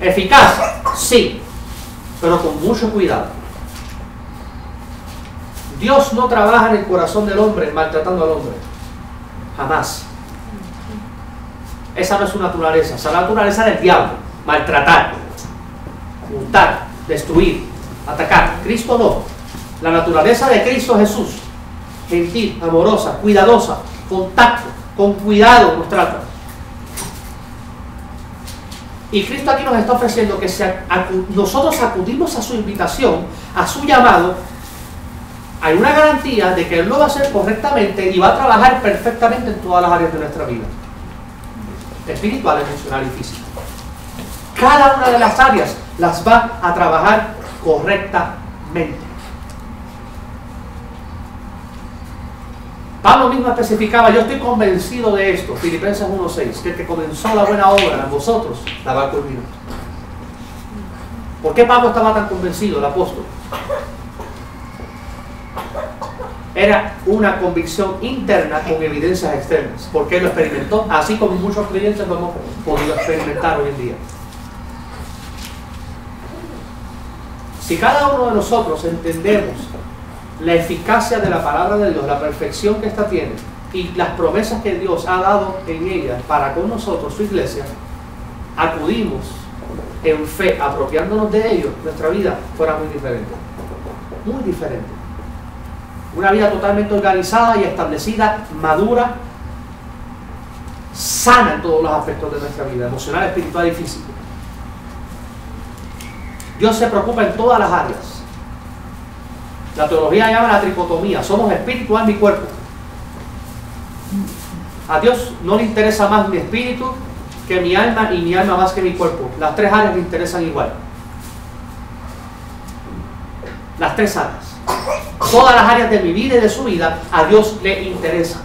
Eficaz, sí. Pero con mucho cuidado. Dios no trabaja en el corazón del hombre maltratando al hombre. Jamás. Esa no es su naturaleza. Esa es la naturaleza del diablo. Maltratar, juntar, destruir, atacar. Cristo no. La naturaleza de Cristo Jesús, gentil, amorosa, cuidadosa, con tacto, con cuidado nos trata. Y Cristo aquí nos está ofreciendo que nosotros acudimos a su invitación, a su llamado. Hay una garantía de que Él lo va a hacer correctamente y va a trabajar perfectamente en todas las áreas de nuestra vida. Espiritual, emocional y física. Cada una de las áreas las va a trabajar correctamente. Pablo mismo especificaba, yo estoy convencido de esto, Filipenses 1:6, que el que comenzó la buena obra en vosotros, la va a culminar. ¿Por qué Pablo estaba tan convencido, el apóstol? Era una convicción interna con evidencias externas, porque él lo experimentó, así como muchos creyentes lo hemos podido experimentar hoy en día. Si cada uno de nosotros entendemos la eficacia de la palabra de Dios, la perfección que ésta tiene y las promesas que Dios ha dado en ella para con nosotros, su iglesia, acudimos en fe, apropiándonos de ello, nuestra vida fuera muy diferente. Muy diferente. Una vida totalmente organizada y establecida, madura, sana en todos los aspectos de nuestra vida, emocional, espiritual y física. Dios se preocupa en todas las áreas. La teología llama la tricotomía. Somos espíritu, alma y cuerpo. A Dios no le interesa más mi espíritu que mi alma y mi alma más que mi cuerpo. Las tres áreas le interesan igual. Las tres áreas. Todas las áreas de mi vida y de su vida a Dios le interesan.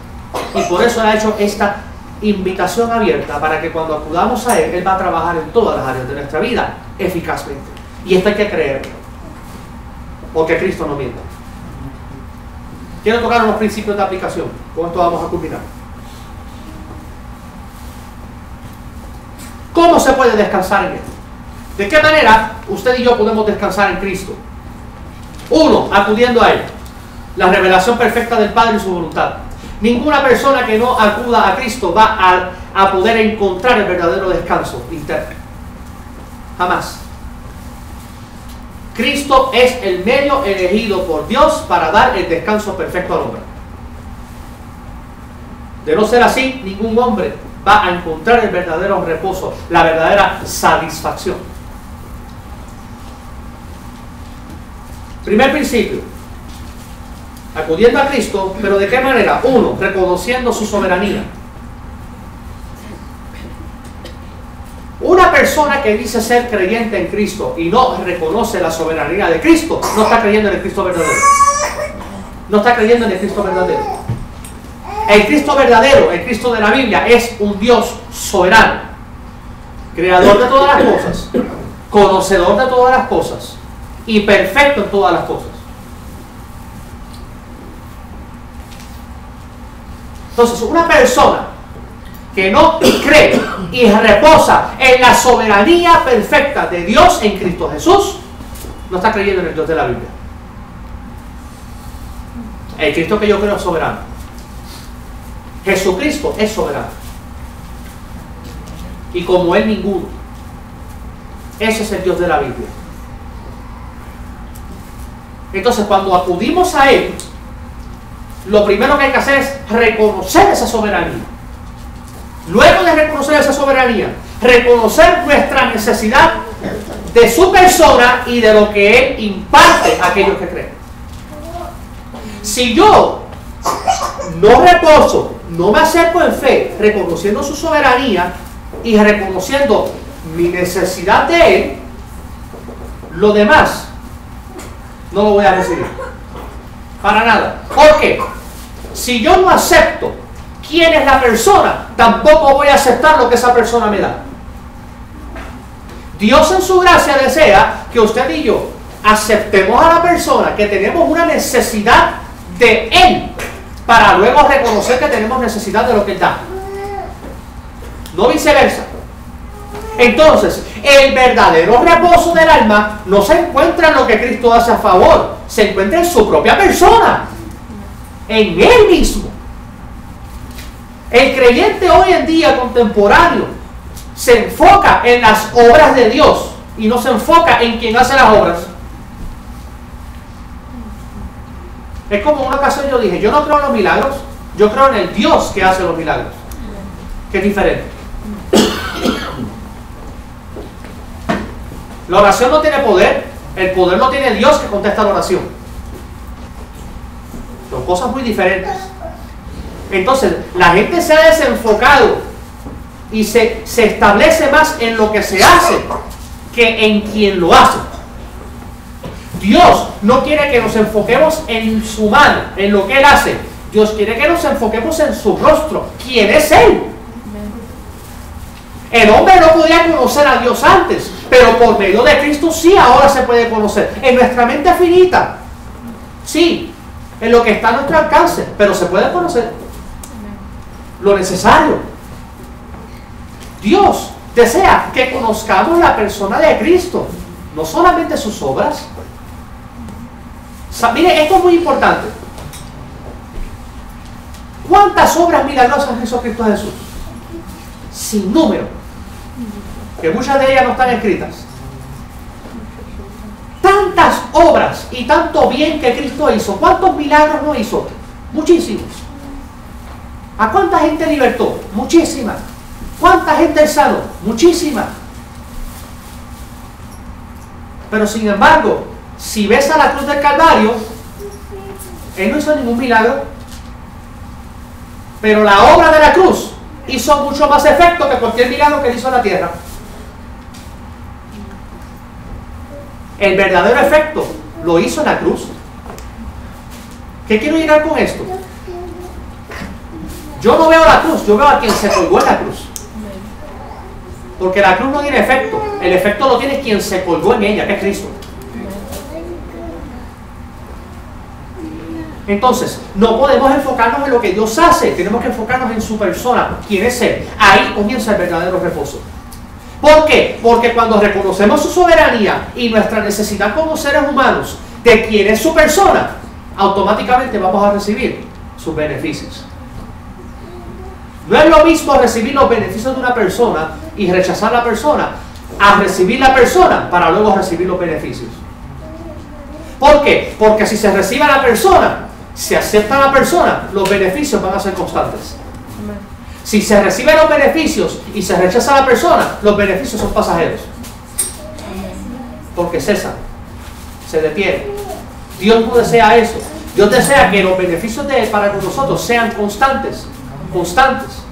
Y por eso Él ha hecho esta invitación abierta para que cuando acudamos a Él, Él va a trabajar en todas las áreas de nuestra vida eficazmente. Y esto hay que creerlo. Porque Cristo no miente. Quiero tocar unos principios de aplicación. Con esto vamos a culminar. ¿Cómo se puede descansar en Él? ¿De qué manera usted y yo podemos descansar en Cristo? Uno, acudiendo a Él. La revelación perfecta del Padre y su voluntad. Ninguna persona que no acuda a Cristo va a poder encontrar el verdadero descanso interno. Jamás. Cristo es el medio elegido por Dios para dar el descanso perfecto al hombre. De no ser así, ningún hombre va a encontrar el verdadero reposo, la verdadera satisfacción. Primer principio, acudiendo a Cristo, pero ¿de qué manera? Uno, reconociendo su soberanía. Una persona que dice ser creyente en Cristo y no reconoce la soberanía de Cristo, no está creyendo en el Cristo verdadero. No está creyendo en el Cristo verdadero. El Cristo verdadero, el Cristo de la Biblia, es un Dios soberano, creador de todas las cosas, conocedor de todas las cosas y perfecto en todas las cosas. Entonces, una persona que no cree y reposa en la soberanía perfecta de Dios en Cristo Jesús, no está creyendo en el Dios de la Biblia. El Cristo que yo creo es soberano. Jesucristo es soberano. Y como Él ninguno. Ese es el Dios de la Biblia. Entonces, cuando acudimos a Él, lo primero que hay que hacer es reconocer esa soberanía. Luego de reconocer esa soberanía, reconocer nuestra necesidad de su persona y de lo que Él imparte a aquellos que creen. Si yo no reposo, no me acerco en fe, reconociendo su soberanía y reconociendo mi necesidad de Él, lo demás no lo voy a recibir. Para nada. ¿Por qué? Si yo no acepto quién es la persona, tampoco voy a aceptar lo que esa persona me da. Dios en su gracia desea que usted y yo aceptemos a la persona, que tenemos una necesidad de Él, para luego reconocer que tenemos necesidad de lo que Él da. No viceversa. Entonces, el verdadero reposo del alma no se encuentra en lo que Cristo hace a favor, se encuentra en su propia persona, en Él mismo. El creyente hoy en día contemporáneo se enfoca en las obras de Dios y no se enfoca en quien hace las obras. Es como una ocasión yo dije, yo no creo en los milagros, yo creo en el Dios que hace los milagros, que es diferente. La oración no tiene poder, el poder lo tiene Dios que contesta la oración. Son cosas muy diferentes. Entonces, la gente se ha desenfocado y se establece más en lo que se hace que en quien lo hace. Dios no quiere que nos enfoquemos en su mano, en lo que Él hace. Dios quiere que nos enfoquemos en su rostro. ¿Quién es Él? El hombre no podía conocer a Dios antes, pero por medio de Cristo sí ahora se puede conocer. En nuestra mente finita, sí, en lo que está a nuestro alcance, pero se puede conocer lo necesario. Dios desea que conozcamos la persona de Cristo, no solamente sus obras. Mire, esto es muy importante. ¿Cuántas obras milagrosas hizo Cristo Jesús? Sin número. Que muchas de ellas no están escritas. Tantas obras y tanto bien que Cristo hizo. ¿Cuántos milagros no hizo? Muchísimos. ¿A cuánta gente libertó? Muchísimas. ¿Cuánta gente sanó? Muchísimas. Pero sin embargo, si ves a la cruz del Calvario, Él no hizo ningún milagro. Pero la obra de la cruz hizo mucho más efecto que cualquier milagro que Él hizo en la tierra. El verdadero efecto lo hizo en la cruz. ¿Qué quiero llegar con esto? Yo no veo la cruz, yo veo a quien se colgó en la cruz. Porque la cruz no tiene efecto. El efecto lo tiene quien se colgó en ella, que es Cristo. Entonces, no podemos enfocarnos en lo que Dios hace. Tenemos que enfocarnos en su persona. ¿Quién es Él? Ahí comienza el verdadero reposo. ¿Por qué? Porque cuando reconocemos su soberanía y nuestra necesidad como seres humanos de quién es su persona, automáticamente vamos a recibir sus beneficios. No es lo mismo recibir los beneficios de una persona y rechazar la persona, a recibir la persona para luego recibir los beneficios. ¿Por qué? Porque si se recibe a la persona, se acepta a la persona, los beneficios van a ser constantes. Si se reciben los beneficios y se rechaza a la persona, los beneficios son pasajeros. Porque cesan, se detienen. Dios no desea eso. Dios desea que los beneficios de Él para con nosotros sean constantes, constantes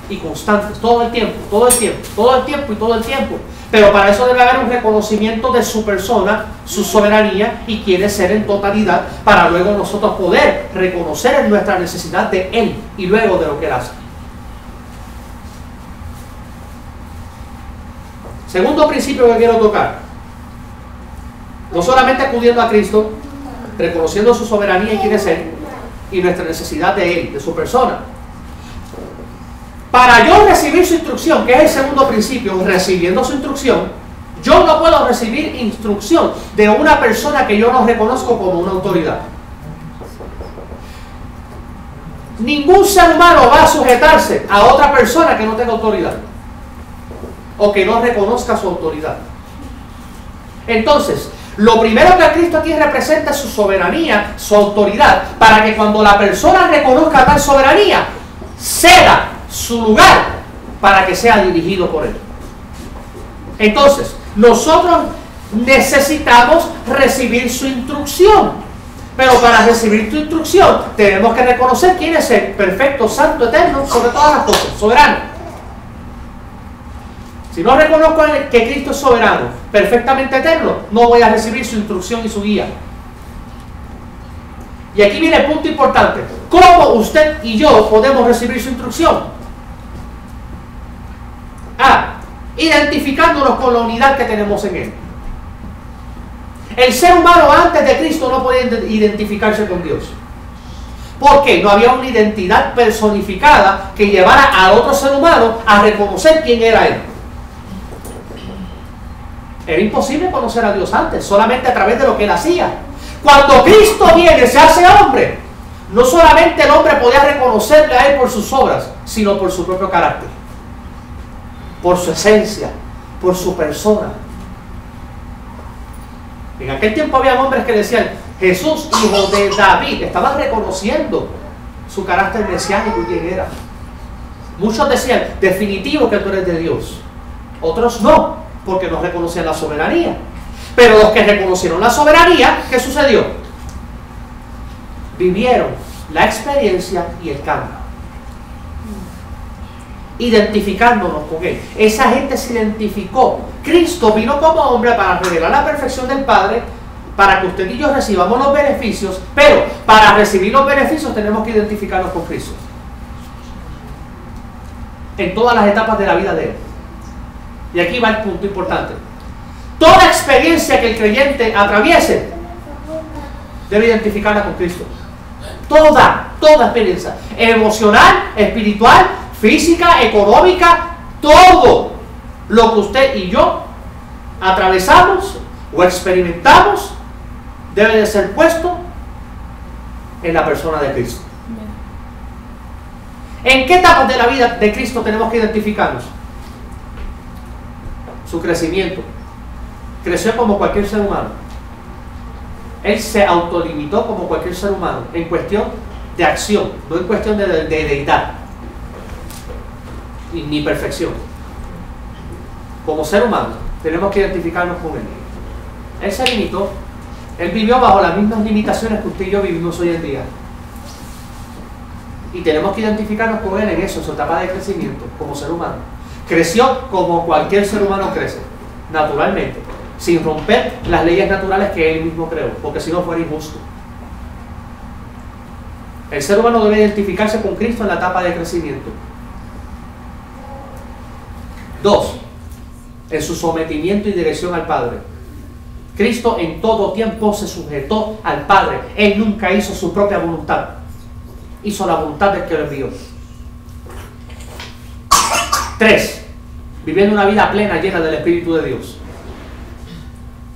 y constantes, todo el tiempo, todo el tiempo, todo el tiempo y todo el tiempo. Pero para eso debe haber un reconocimiento de su persona, su soberanía y quiere ser en totalidad, para luego nosotros poder reconocer en nuestra necesidad de Él y luego de lo que Él hace. Segundo principio que quiero tocar: no solamente acudiendo a Cristo, reconociendo su soberanía y quién es Él, y nuestra necesidad de Él, de su persona. Para yo recibir su instrucción, que es el segundo principio, recibiendo su instrucción, yo no puedo recibir instrucción de una persona que yo no reconozco como una autoridad. Ningún ser humano va a sujetarse a otra persona que no tenga autoridad o que no reconozca su autoridad. Entonces, lo primero que Cristo aquí representa es su soberanía, su autoridad, para que cuando la persona reconozca tal soberanía, ceda su lugar para que sea dirigido por Él. Entonces, nosotros necesitamos recibir su instrucción, pero para recibir tu instrucción tenemos que reconocer quién es el perfecto, santo, eterno, sobre todas las cosas, soberano. Si no reconozco que Cristo es soberano, perfectamente eterno, no voy a recibir su instrucción y su guía. Y aquí viene el punto importante: ¿cómo usted y yo podemos recibir su instrucción? A. Identificándonos con la unidad que tenemos en Él. El ser humano antes de Cristo no podía identificarse con Dios. ¿Por qué? No había una identidad personificada que llevara al otro ser humano a reconocer quién era Él. Era imposible conocer a Dios antes, solamente a través de lo que Él hacía. Cuando Cristo viene, se hace hombre, no solamente el hombre podía reconocerle a Él por sus obras, sino por su propio carácter, por su esencia, por su persona. En aquel tiempo había hombres que decían: Jesús, hijo de David. Estaban reconociendo su carácter mesiánico y quién era. Muchos decían: definitivo que tú eres de Dios. Otros no, porque no reconocían la soberanía. Pero los que reconocieron la soberanía, ¿qué sucedió? Vivieron la experiencia y el cambio, identificándonos con Él. Esa gente se identificó. Cristo vino como hombre para revelar la perfección del Padre, para que usted y yo recibamos los beneficios, pero para recibir los beneficios tenemos que identificarnos con Cristo en todas las etapas de la vida de Él. Y aquí va el punto importante: toda experiencia que el creyente atraviese debe identificarla con Cristo. Toda experiencia, emocional, espiritual, física, económica, todo lo que usted y yo atravesamos o experimentamos debe de ser puesto en la persona de Cristo. ¿En qué etapas de la vida de Cristo tenemos que identificarnos? Su crecimiento. Creció como cualquier ser humano. Él se autolimitó como cualquier ser humano en cuestión de acción, no en cuestión de deidad ni perfección. Como ser humano tenemos que identificarnos con Él. Él se limitó. Él vivió bajo las mismas limitaciones que usted y yo vivimos hoy en día. Y tenemos que identificarnos con Él en eso, en su etapa de crecimiento como ser humano. Creció como cualquier ser humano crece, naturalmente, sin romper las leyes naturales que Él mismo creó, porque si no fuera injusto. El ser humano debe identificarse con Cristo en la etapa de crecimiento. 2. En su sometimiento y dirección al Padre. Cristo en todo tiempo se sujetó al Padre. Él nunca hizo su propia voluntad. Hizo la voluntad del que lo envió. 3. Viviendo una vida plena, llena del Espíritu de Dios.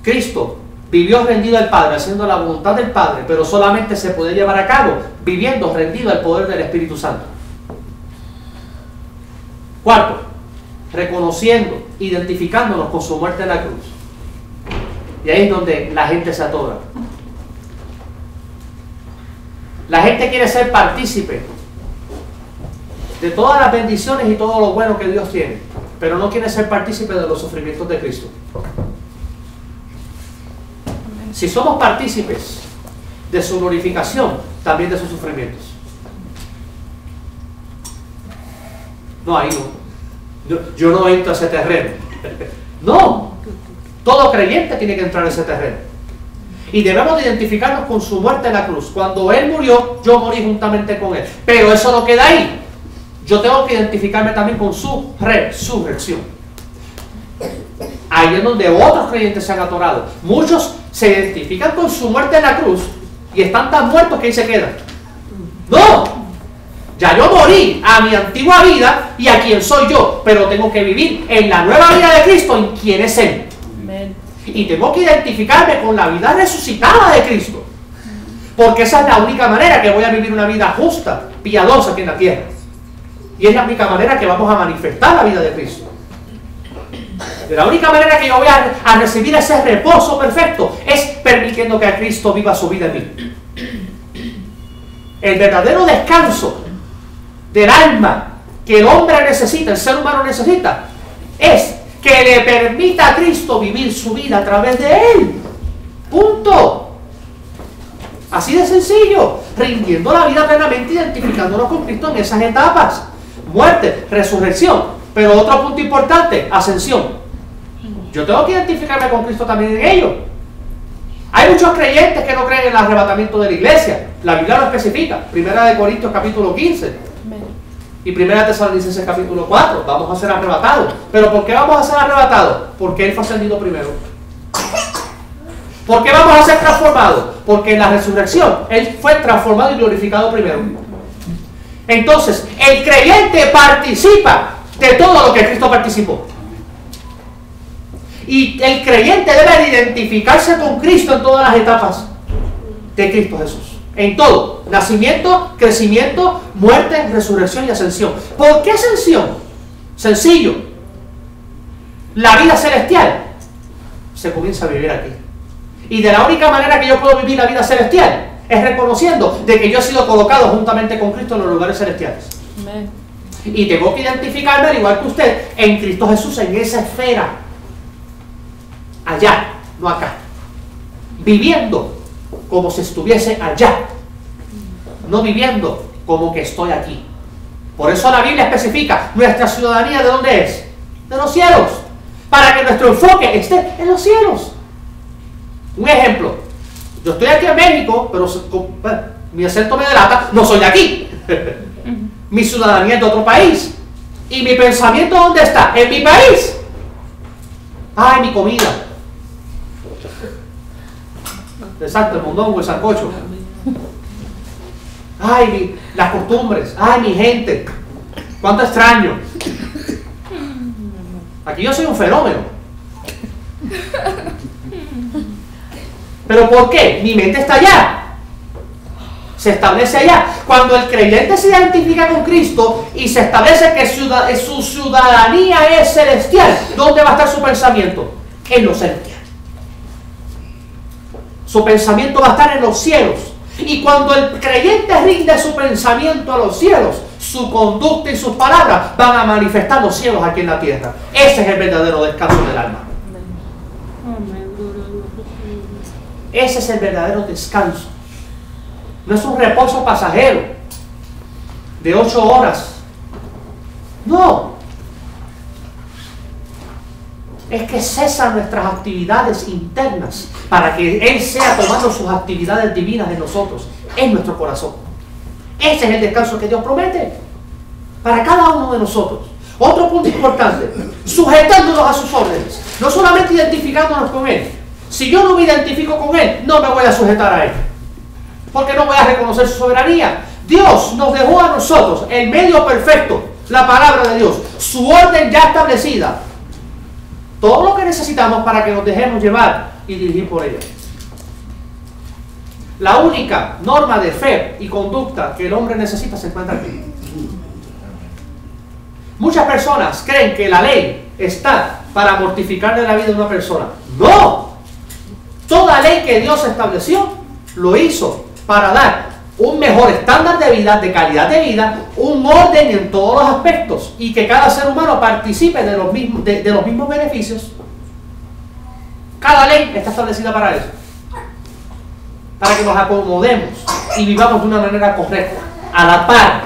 Cristo vivió rendido al Padre, haciendo la voluntad del Padre, pero solamente se puede llevar a cabo viviendo rendido al poder del Espíritu Santo. 4. Reconociendo, identificándonos con su muerte en la cruz. Y ahí es donde la gente se atora. La gente quiere ser partícipe de todas las bendiciones y todo lo bueno que Dios tiene, pero no quiere ser partícipe de los sufrimientos de Cristo. Si somos partícipes de su glorificación, también de sus sufrimientos. No, ahí no. Yo no entro a ese terreno. No. Todo creyente tiene que entrar a ese terreno. Y debemos identificarnos con su muerte en la cruz. Cuando Él murió, yo morí juntamente con Él. Pero eso no queda ahí. Yo tengo que identificarme también con su resurrección. Ahí es donde otros creyentes se han atorado. Muchos se identifican con su muerte en la cruz y están tan muertos que ahí se quedan. ¡No! Ya yo morí a mi antigua vida y a quien soy yo, pero tengo que vivir en la nueva vida de Cristo, en quien es Él. Amén. Y tengo que identificarme con la vida resucitada de Cristo, porque esa es la única manera que voy a vivir una vida justa, piadosa aquí en la tierra. Y es la única manera que vamos a manifestar la vida de Cristo. De la única manera que yo voy a recibir ese reposo perfecto es permitiendo que Cristo viva su vida en mí. El verdadero descanso del alma que el hombre necesita, el ser humano necesita, es que le permita a Cristo vivir su vida a través de Él. Punto. Así de sencillo. Rindiendo la vida plenamente, identificándonos con Cristo en esas etapas. Muerte, resurrección. Pero otro punto importante, ascensión. Yo tengo que identificarme con Cristo también en ello. Hay muchos creyentes que no creen en el arrebatamiento de la iglesia. La Biblia lo especifica. 1 Corintios capítulo 15. Y 1 Tesalonicenses capítulo 4. Vamos a ser arrebatados. ¿Pero por qué vamos a ser arrebatados? Porque Él fue ascendido primero. ¿Por qué vamos a ser transformados? Porque en la resurrección Él fue transformado y glorificado primero. Entonces, el creyente participa de todo lo que Cristo participó. Y el creyente debe identificarse con Cristo en todas las etapas de Cristo Jesús. En todo. Nacimiento, crecimiento, muerte, resurrección y ascensión. ¿Por qué ascensión? Sencillo. La vida celestial se comienza a vivir aquí. Y de la única manera que yo puedo vivir la vida celestial es reconociendo de que yo he sido colocado juntamente con Cristo en los lugares celestiales. Amén. Y tengo que identificarme, al igual que usted, en Cristo Jesús, en esa esfera. Allá, no acá. Viviendo como si estuviese allá. No viviendo como que estoy aquí. Por eso la Biblia especifica, nuestra ciudadanía, ¿de dónde es? De los cielos. Para que nuestro enfoque esté en los cielos. Un ejemplo. Yo estoy aquí en México, pero mi acento me delata, no soy de aquí. Mi ciudadanía es de otro país. ¿Y mi pensamiento dónde está? En mi país. Ay, mi comida. Exacto, el mondongo, el sancocho. Ay, las costumbres. Ay, mi gente. Cuánto extraño. Aquí yo soy un fenómeno. ¿Pero por qué? Mi mente está allá. Se establece allá. Cuando el creyente se identifica con Cristo y se establece que su ciudadanía es celestial, ¿dónde va a estar su pensamiento? En lo celestial. Su pensamiento va a estar en los cielos. Y cuando el creyente rinde su pensamiento a los cielos, su conducta y sus palabras van a manifestar los cielos aquí en la tierra. Ese es el verdadero descanso del alma. Ese es el verdadero descanso. No es un reposo pasajero de 8 horas. No. Es que cesan nuestras actividades internas para que Él sea tomando sus actividades divinas de nosotros en nuestro corazón. Ese es el descanso que Dios promete para cada uno de nosotros. Otro punto importante, sujetándonos a sus órdenes, no solamente identificándonos con Él. Si yo no me identifico con Él, no me voy a sujetar a Él, porque no voy a reconocer su soberanía. Dios nos dejó a nosotros el medio perfecto, la palabra de Dios, su orden ya establecida, todo lo que necesitamos para que nos dejemos llevar y dirigir por ella. La única norma de fe y conducta que el hombre necesita se encuentra aquí. Muchas personas creen que la ley está para mortificarle la vida de una persona. ¡No! Toda ley que Dios estableció lo hizo para dar un mejor estándar de vida, de calidad de vida, un orden en todos los aspectos y que cada ser humano participe de los mismos beneficios. Cada ley está establecida para eso, para que nos acomodemos y vivamos de una manera correcta, a la par.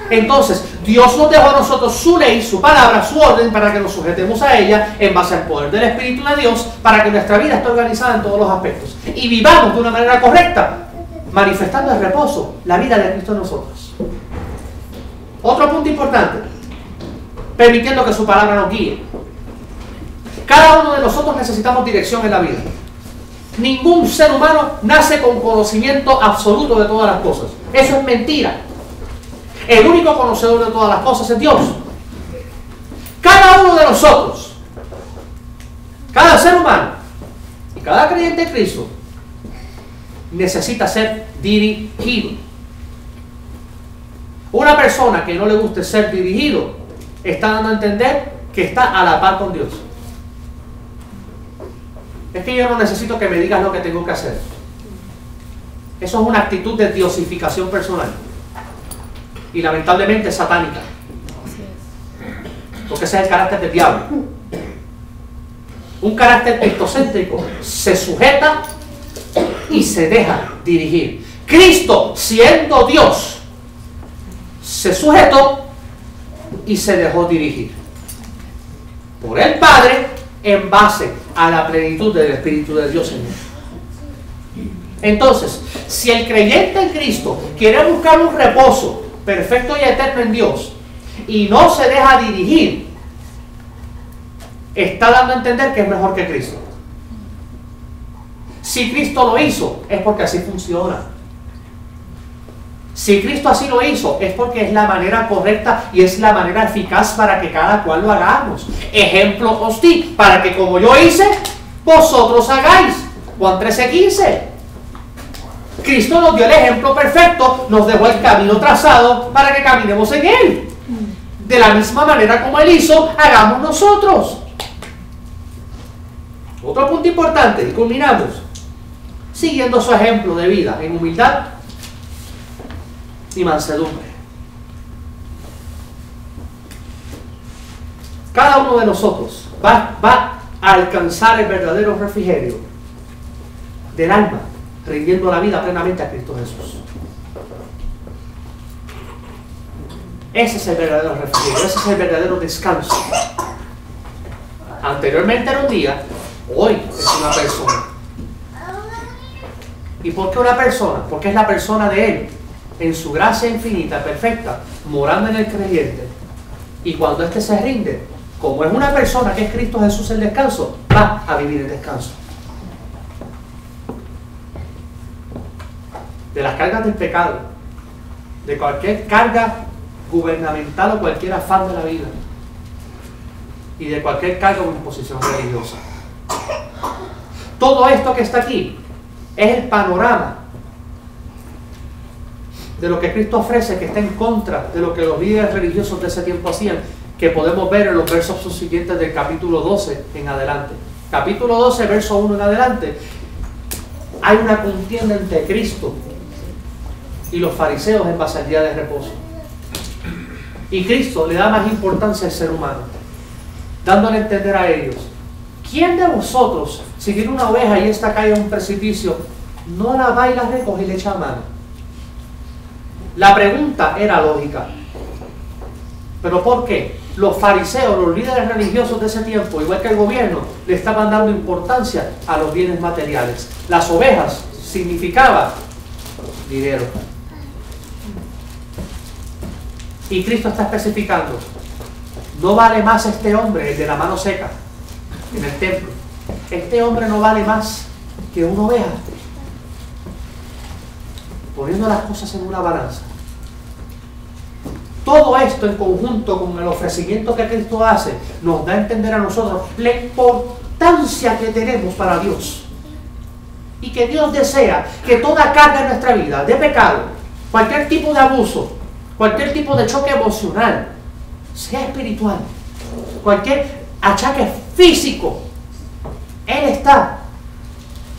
Entonces, Dios nos dejó a nosotros su ley, su palabra, su orden, para que nos sujetemos a ella en base al poder del Espíritu de Dios, para que nuestra vida esté organizada en todos los aspectos y vivamos de una manera correcta, manifestando el reposo, la vida de Cristo en nosotros. Otro punto importante, permitiendo que su palabra nos guíe. Cada uno de nosotros necesitamos dirección en la vida. Ningún ser humano nace con conocimiento absoluto de todas las cosas. Eso es mentira. El único conocedor de todas las cosas es Dios. Cada uno de nosotros, cada ser humano y cada creyente en Cristo necesita ser dirigido. Una persona que no le guste ser dirigido está dando a entender que está a la par con Dios. Es que yo no necesito que me digas lo que tengo que hacer. Eso es una actitud de diosificación personal y lamentablemente satánica, porque ese es el carácter del diablo. Un carácter cristocéntrico se sujeta y se deja dirigir. Cristo, siendo Dios, se sujetó y se dejó dirigir por el Padre en base a la plenitud del Espíritu de Dios en él. Entonces, si el creyente en Cristo quiere buscar un reposo perfecto y eterno en Dios y no se deja dirigir, está dando a entender que es mejor que Cristo. Si Cristo lo hizo, es porque así funciona. Si Cristo así lo hizo, es porque es la manera correcta y es la manera eficaz para que cada cual lo hagamos. Ejemplo os di, para que como yo hice, vosotros hagáis. Juan 13:15. Cristo nos dio el ejemplo perfecto, nos dejó el camino trazado para que caminemos en él. De la misma manera como él hizo, hagamos nosotros. Otro punto importante, y culminamos, siguiendo su ejemplo de vida en humildad y mansedumbre. Cada uno de nosotros va a alcanzar el verdadero refrigerio del alma, rindiendo la vida plenamente a Cristo Jesús. Ese es el verdadero refrigerio, ese es el verdadero descanso. Anteriormente era un día, hoy es una persona. ¿Y por qué una persona? Porque es la persona de Él, en su gracia infinita, perfecta, morando en el creyente. Y cuando éste se rinde, como es una persona que es Cristo Jesús el descanso, va a vivir el descanso. De las cargas del pecado, de cualquier carga gubernamental o cualquier afán de la vida, y de cualquier carga o imposición religiosa. Todo esto que está aquí es el panorama de lo que Cristo ofrece, que está en contra de lo que los líderes religiosos de ese tiempo hacían, que podemos ver en los versos subsiguientes del capítulo 12 en adelante. Capítulo 12, verso 1 en adelante. Hay una contienda entre Cristo y los fariseos en base al día de reposo. Y Cristo le da más importancia al ser humano, dándole a entender a ellos: ¿quién de vosotros, si tiene una oveja y esta cae en un precipicio, no la va y la recoge y le echa mano? La pregunta era lógica. ¿Pero por qué? Los fariseos, los líderes religiosos de ese tiempo, igual que el gobierno, le estaban dando importancia a los bienes materiales. Las ovejas significaba dinero. Y Cristo está especificando: no vale más este hombre, el de la mano seca, en el templo. Este hombre no vale más que una oveja. Poniendo las cosas en una balanza. Todo esto en conjunto con el ofrecimiento que Cristo hace, nos da a entender a nosotros la importancia que tenemos para Dios. Y que Dios desea que toda carga en nuestra vida de pecado, cualquier tipo de abuso, cualquier tipo de choque emocional, sea espiritual, cualquier achaque físico, Él está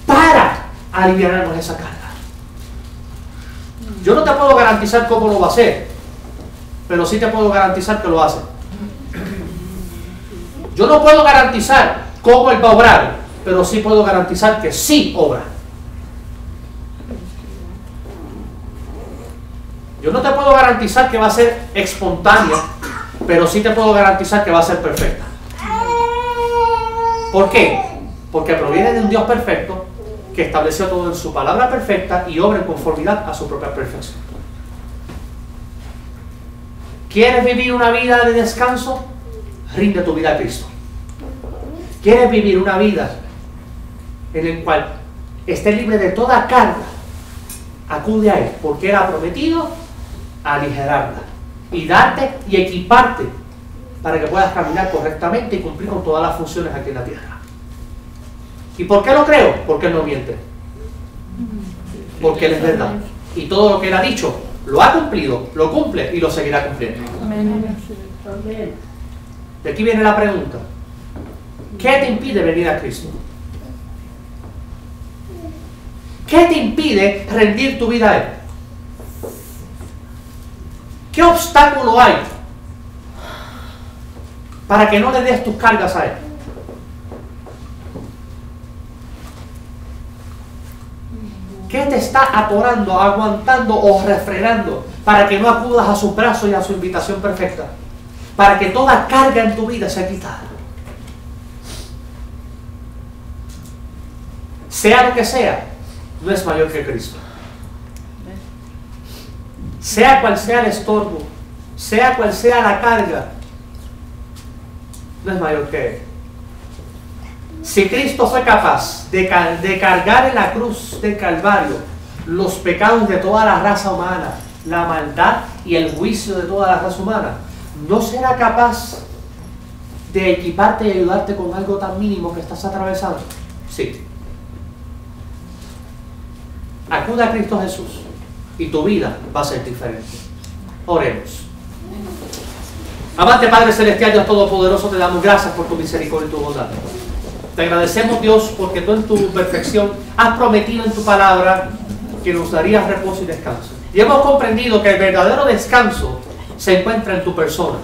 para aliviarnos esa carga. Yo no te puedo garantizar cómo lo va a hacer, pero sí te puedo garantizar que lo hace. Yo no puedo garantizar cómo Él va a obrar, pero sí puedo garantizar que sí obra. Yo no te puedo garantizar que va a ser espontánea, pero sí te puedo garantizar que va a ser perfecta. ¿Por qué? Porque proviene de un Dios perfecto que estableció todo en su palabra perfecta y obra en conformidad a su propia perfección. ¿Quieres vivir una vida de descanso? Rinde tu vida a Cristo. ¿Quieres vivir una vida en la cual estés libre de toda carga? Acude a Él, porque Él ha prometido aligerarla y darte y equiparte para que puedas caminar correctamente y cumplir con todas las funciones aquí en la tierra. ¿Y por qué lo creo? Porque Él no miente. Porque Él es verdad. Y todo lo que Él ha dicho, lo ha cumplido, lo cumple y lo seguirá cumpliendo. De aquí viene la pregunta. ¿Qué te impide venir a Cristo? ¿Qué te impide rendir tu vida a Él? ¿Qué obstáculo hay para que no le des tus cargas a Él? ¿Qué te está atorando, aguantando o refrenando para que no acudas a sus brazos y a su invitación perfecta? Para que toda carga en tu vida sea quitada. Sea lo que sea, no es mayor que Cristo. Sea cual sea el estorbo, sea cual sea la carga, no es mayor que Él. Si Cristo fue capaz de cargar en la cruz del Calvario los pecados de toda la raza humana, la maldad y el juicio de toda la raza humana, ¿no será capaz de equiparte y ayudarte con algo tan mínimo que estás atravesando? Sí. Acude a Cristo Jesús y tu vida va a ser diferente. Oremos. Amante Padre Celestial, Dios Todopoderoso, te damos gracias por tu misericordia y tu bondad. Te agradecemos, Dios, porque tú en tu perfección has prometido en tu palabra que nos darías reposo y descanso. Y hemos comprendido que el verdadero descanso se encuentra en tu persona.